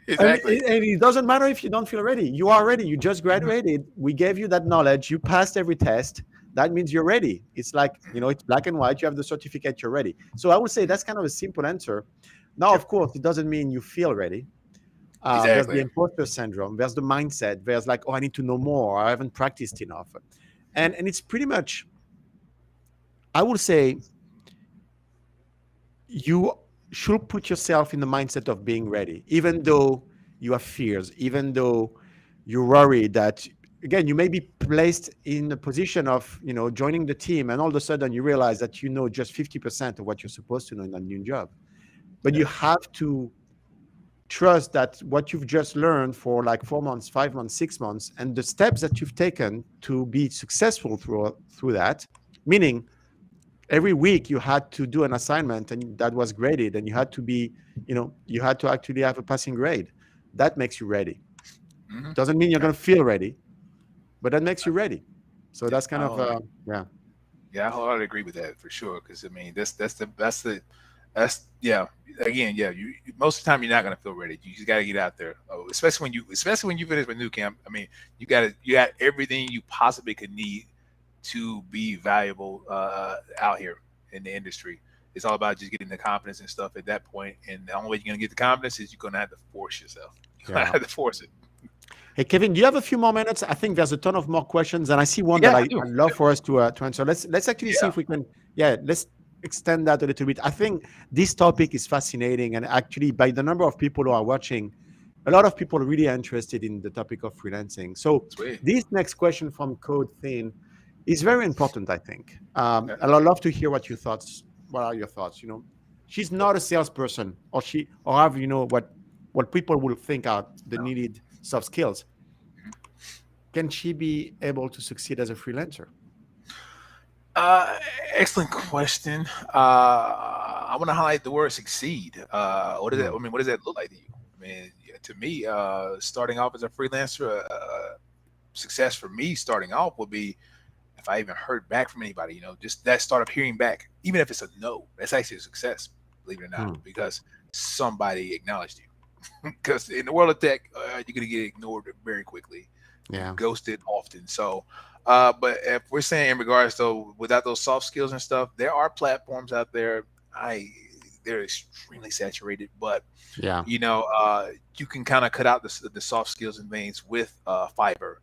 Speaker 2: Exactly.
Speaker 1: it doesn't matter if you don't feel ready. You are ready. You just
Speaker 2: Mhm.
Speaker 1: graduated. We gave you that knowledge. You passed every test. That means you're ready. It's like, it's black and white. You have the certificate, you're ready. So I would say
Speaker 2: Mhm.
Speaker 1: that's kind of a simple answer. Now,
Speaker 2: Yep.
Speaker 1: of course, it doesn't mean you feel ready. There's the
Speaker 2: Exactly.
Speaker 1: imposter syndrome. There's the mindset. There's like, oh, I need to know more. I haven't practiced enough. And it's pretty much, I would say, you should put yourself in the mindset of being ready, even though you have fears, even though you're worried that, again, you may be placed in a position of, joining the team, and all of a sudden you realize that you know just 50% of what you're supposed to know in a new job. But you
Speaker 2: Yeah.
Speaker 1: have to trust that what you've just learned for like 4 months, 5 months, 6 months, and the steps that you've taken to be successful through that, meaning every week you had to do an assignment and that was graded, and you had to be, you had to actually have a passing grade. That makes you ready.
Speaker 2: Hmm.
Speaker 1: Doesn't mean you're
Speaker 2: Yeah.
Speaker 1: going to feel ready, but that makes you ready. So
Speaker 2: Yeah.
Speaker 1: that's kind of, yeah.
Speaker 2: Yeah, I wholeheartedly agree with that for sure. Because I mean, that's yeah. Again, yeah. Most of the time you're not gonna feel ready. You just gotta get out there. Oh, especially when you finish with new camp. I mean, you got everything you possibly could need to be valuable out here in the industry. It's all about just getting the confidence and stuff at that point. And the only way you're gonna get the confidence is you're gonna have to force yourself. You're gonna
Speaker 1: Yeah.
Speaker 2: have to force it.
Speaker 1: Hey, Kevin, do you have a few more minutes? I think there's a ton of more questions, and I see one that
Speaker 2: Yeah, I
Speaker 1: I
Speaker 2: do.
Speaker 1: love for us to answer. Let's actually see
Speaker 2: Yeah.
Speaker 1: if we can. Yeah, let's extend that a little bit. I think this topic is fascinating, and actually, by the number of people who are watching, a lot of people are really interested in the topic of freelancing. So,
Speaker 2: Sweet.
Speaker 1: this next question from Code Thin is very important, I think.
Speaker 2: Okay.
Speaker 1: And I'd love to hear what your thoughts. What are your thoughts? She's not a salesperson, or have what people will think are the
Speaker 2: No.
Speaker 1: needed soft skills. Can she be able to succeed as a freelancer?
Speaker 2: Uh, Excellent question. I want to highlight the word succeed. What does that?
Speaker 1: Hmm.
Speaker 2: I mean, what does that look like to you? I mean, yeah, to me, starting off as a freelancer, success for me starting off would be if I even heard back from anybody. Just that start of hearing back, even if it's a no, that's actually a success. Believe it or not,
Speaker 1: Hmm.
Speaker 2: because somebody acknowledged you. Because in the world of tech, you're gonna get ignored very quickly,
Speaker 1: Yeah.
Speaker 2: ghosted often. So, but if we're saying in regards to without those soft skills and stuff, there are platforms out there. I They're extremely saturated, but
Speaker 1: Yeah.
Speaker 2: you can kind of cut out the soft skills and things with Fiverr.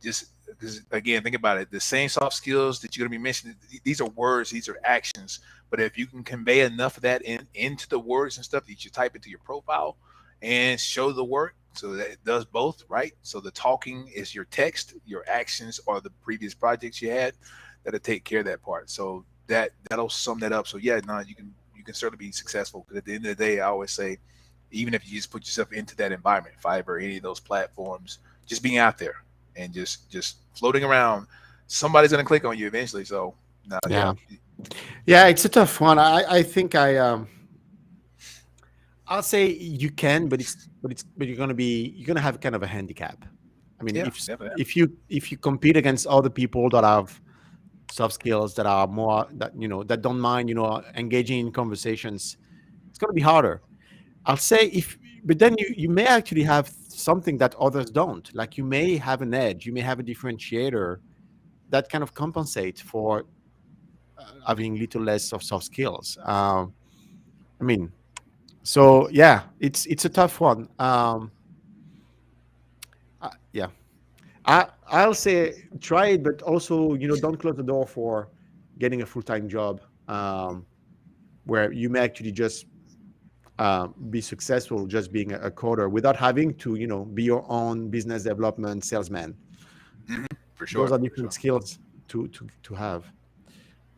Speaker 2: Just because, again, think about it. The same soft skills that you're going to be mentioning, these are words, these are actions. But if you can convey enough of that into the words and stuff that you type into your profile and show the work, so that it does both, right? So the talking is your text, your actions are the previous projects you had that'll take care of that part. So that'll sum that up. So yeah, no, you can certainly be successful. Because at the end of the day, I always say, even if you just put yourself into that environment, Fiverr, any of those platforms, just being out there and just floating around, somebody's gonna click on you eventually. So no, yeah,
Speaker 1: Yeah. Yeah. It's a tough one. I think I'll say you can, but you're gonna have kind of a handicap. I mean,
Speaker 2: yeah,
Speaker 1: if
Speaker 2: definitely.
Speaker 1: if you compete against other people that have soft skills, that are more, that don't mind, engaging in conversations, it's gonna be harder. I'll say, but then you may actually have something that others don't. Like, you may have an edge, you may have a differentiator that kind of compensate for having little less of soft skills. I mean, so yeah, it's a tough one. Yeah, I'll say try it, but also, don't close the door for getting a full-time job, where you may actually just be successful just being a coder without having to, be your own business development salesman.
Speaker 2: Hmm. For
Speaker 1: Those
Speaker 2: sure,
Speaker 1: are
Speaker 2: for sure.
Speaker 1: different skills to have.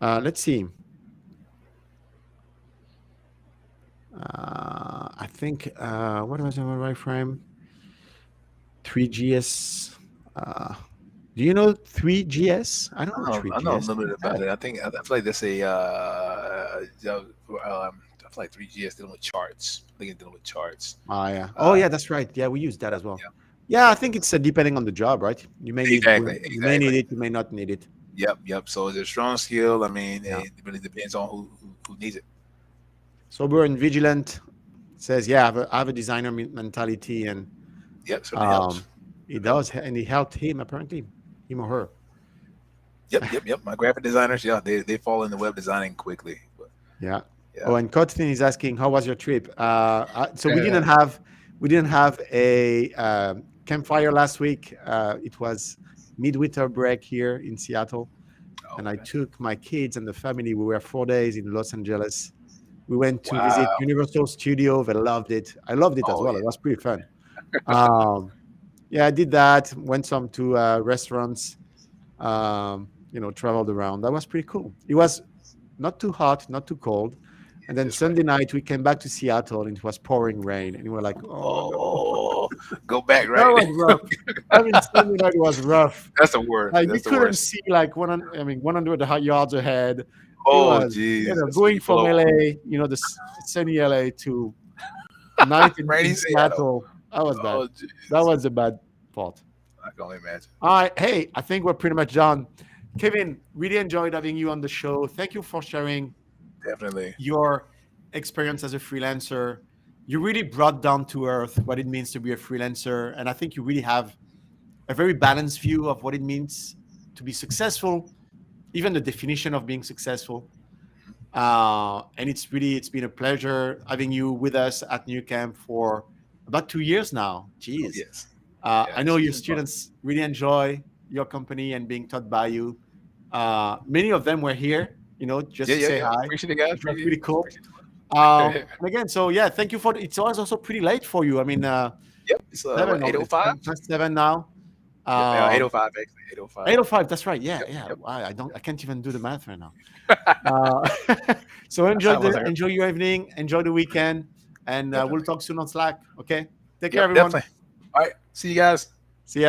Speaker 1: Let's see. I think, what was our right frame? 3GS. Uh, do you know 3GS? I don't know
Speaker 2: I know a
Speaker 1: 3GS.
Speaker 2: little bit about it. I feel like that's a I feel like 3G is dealing with charts. I think it's dealing with charts.
Speaker 1: Oh yeah. Oh
Speaker 2: Uh,
Speaker 1: yeah, that's right. Yeah, we use that as well.
Speaker 2: yeah,
Speaker 1: Yeah, I
Speaker 2: yep,
Speaker 1: think it's depending on the job, right?
Speaker 2: exactly,
Speaker 1: You may need
Speaker 2: exactly.
Speaker 1: it, you may not need it.
Speaker 2: Yep, yep. So it's a strong skill. I mean,
Speaker 1: Yeah.
Speaker 2: it really depends on who needs it.
Speaker 1: Sober and vigilant says, yeah, I have a designer mentality, and
Speaker 2: Yep, certainly helps.
Speaker 1: um, it
Speaker 2: Certainly
Speaker 1: does,
Speaker 2: helps.
Speaker 1: and it helped him, apparently, him or her.
Speaker 2: Yep, yep, yep. My graphic designers, yeah, they fall into web designing quickly. But
Speaker 1: Yeah.
Speaker 2: yeah.
Speaker 1: Oh, and Kotlin is asking, how was your trip? So we didn't have We didn't have a campfire last week. It was midwinter break here in Seattle,
Speaker 2: Oh,
Speaker 1: and I
Speaker 2: okay.
Speaker 1: took my kids and the family. We were 4 days in Los Angeles. We went to visit
Speaker 2: Wow.
Speaker 1: Universal Studio. They loved it. I loved it as
Speaker 2: Oh
Speaker 1: well.
Speaker 2: yeah.
Speaker 1: It was pretty fun. Um, yeah, I did that. Went some to restaurants. Traveled around. That was pretty cool. It was not too hot, not too cold. And then
Speaker 2: Just right.
Speaker 1: Sunday night we came back to Seattle and it was pouring rain, and we were like, "Oh no,
Speaker 2: Oh, go back,
Speaker 1: that
Speaker 2: right?
Speaker 1: was rough." I mean, Sunday night was rough.
Speaker 2: That's the worst.
Speaker 1: Like you
Speaker 2: That's the
Speaker 1: couldn't
Speaker 2: worst.
Speaker 1: see like 100, I mean, 100 yards ahead. It
Speaker 2: Oh,
Speaker 1: was,
Speaker 2: geez. When
Speaker 1: going
Speaker 2: you pull
Speaker 1: from
Speaker 2: over.
Speaker 1: LA, the sunny LA to night in
Speaker 2: Rainy Seattle.
Speaker 1: Seattle. That was bad.
Speaker 2: Oh,
Speaker 1: That
Speaker 2: jeez.
Speaker 1: was a bad part.
Speaker 2: I can only imagine.
Speaker 1: All right. Hey, I think we're pretty much done. Kevin, really enjoyed having you on the show. Thank you for sharing
Speaker 2: Definitely.
Speaker 1: your experience as a freelancer. You really brought down to earth what it means to be a freelancer. And I think you really have a very balanced view of what it means to be successful, even the definition of being successful. And it's been a pleasure having you with us at New Camp for about 2 years now.
Speaker 2: Oh,
Speaker 1: Jeez.
Speaker 2: yes.
Speaker 1: I know
Speaker 2: Yes.
Speaker 1: your
Speaker 3: It's about
Speaker 1: students really enjoy your company and being taught by you. Many of them were here, just
Speaker 2: Yeah,
Speaker 1: to
Speaker 2: yeah,
Speaker 1: say
Speaker 2: yeah.
Speaker 1: hi,
Speaker 2: Appreciate it, guys.
Speaker 1: which was
Speaker 2: Appreciate
Speaker 1: pretty
Speaker 2: it.
Speaker 1: cool.
Speaker 2: Appreciate it.
Speaker 1: And again, so yeah, thank you for. It's always also pretty late for you. I mean,
Speaker 2: Yep. It's
Speaker 1: seven.
Speaker 2: what,
Speaker 1: Or it's
Speaker 2: 8:05?
Speaker 1: past 7 now.
Speaker 2: Yep.
Speaker 1: Um,
Speaker 2: 8:05 actually. 8:05.
Speaker 1: 8:05. That's right. Yeah,
Speaker 2: Yep.
Speaker 1: yeah.
Speaker 2: Yep.
Speaker 1: Wow, I can't even do the math right now. So enjoy
Speaker 2: I wasn't here.
Speaker 1: enjoy your evening, enjoy the weekend, and we'll
Speaker 2: Definitely.
Speaker 1: talk soon on Slack. Okay. Take care,
Speaker 2: Yep.
Speaker 1: everyone.
Speaker 2: Definitely. All right. See you guys.
Speaker 1: See ya.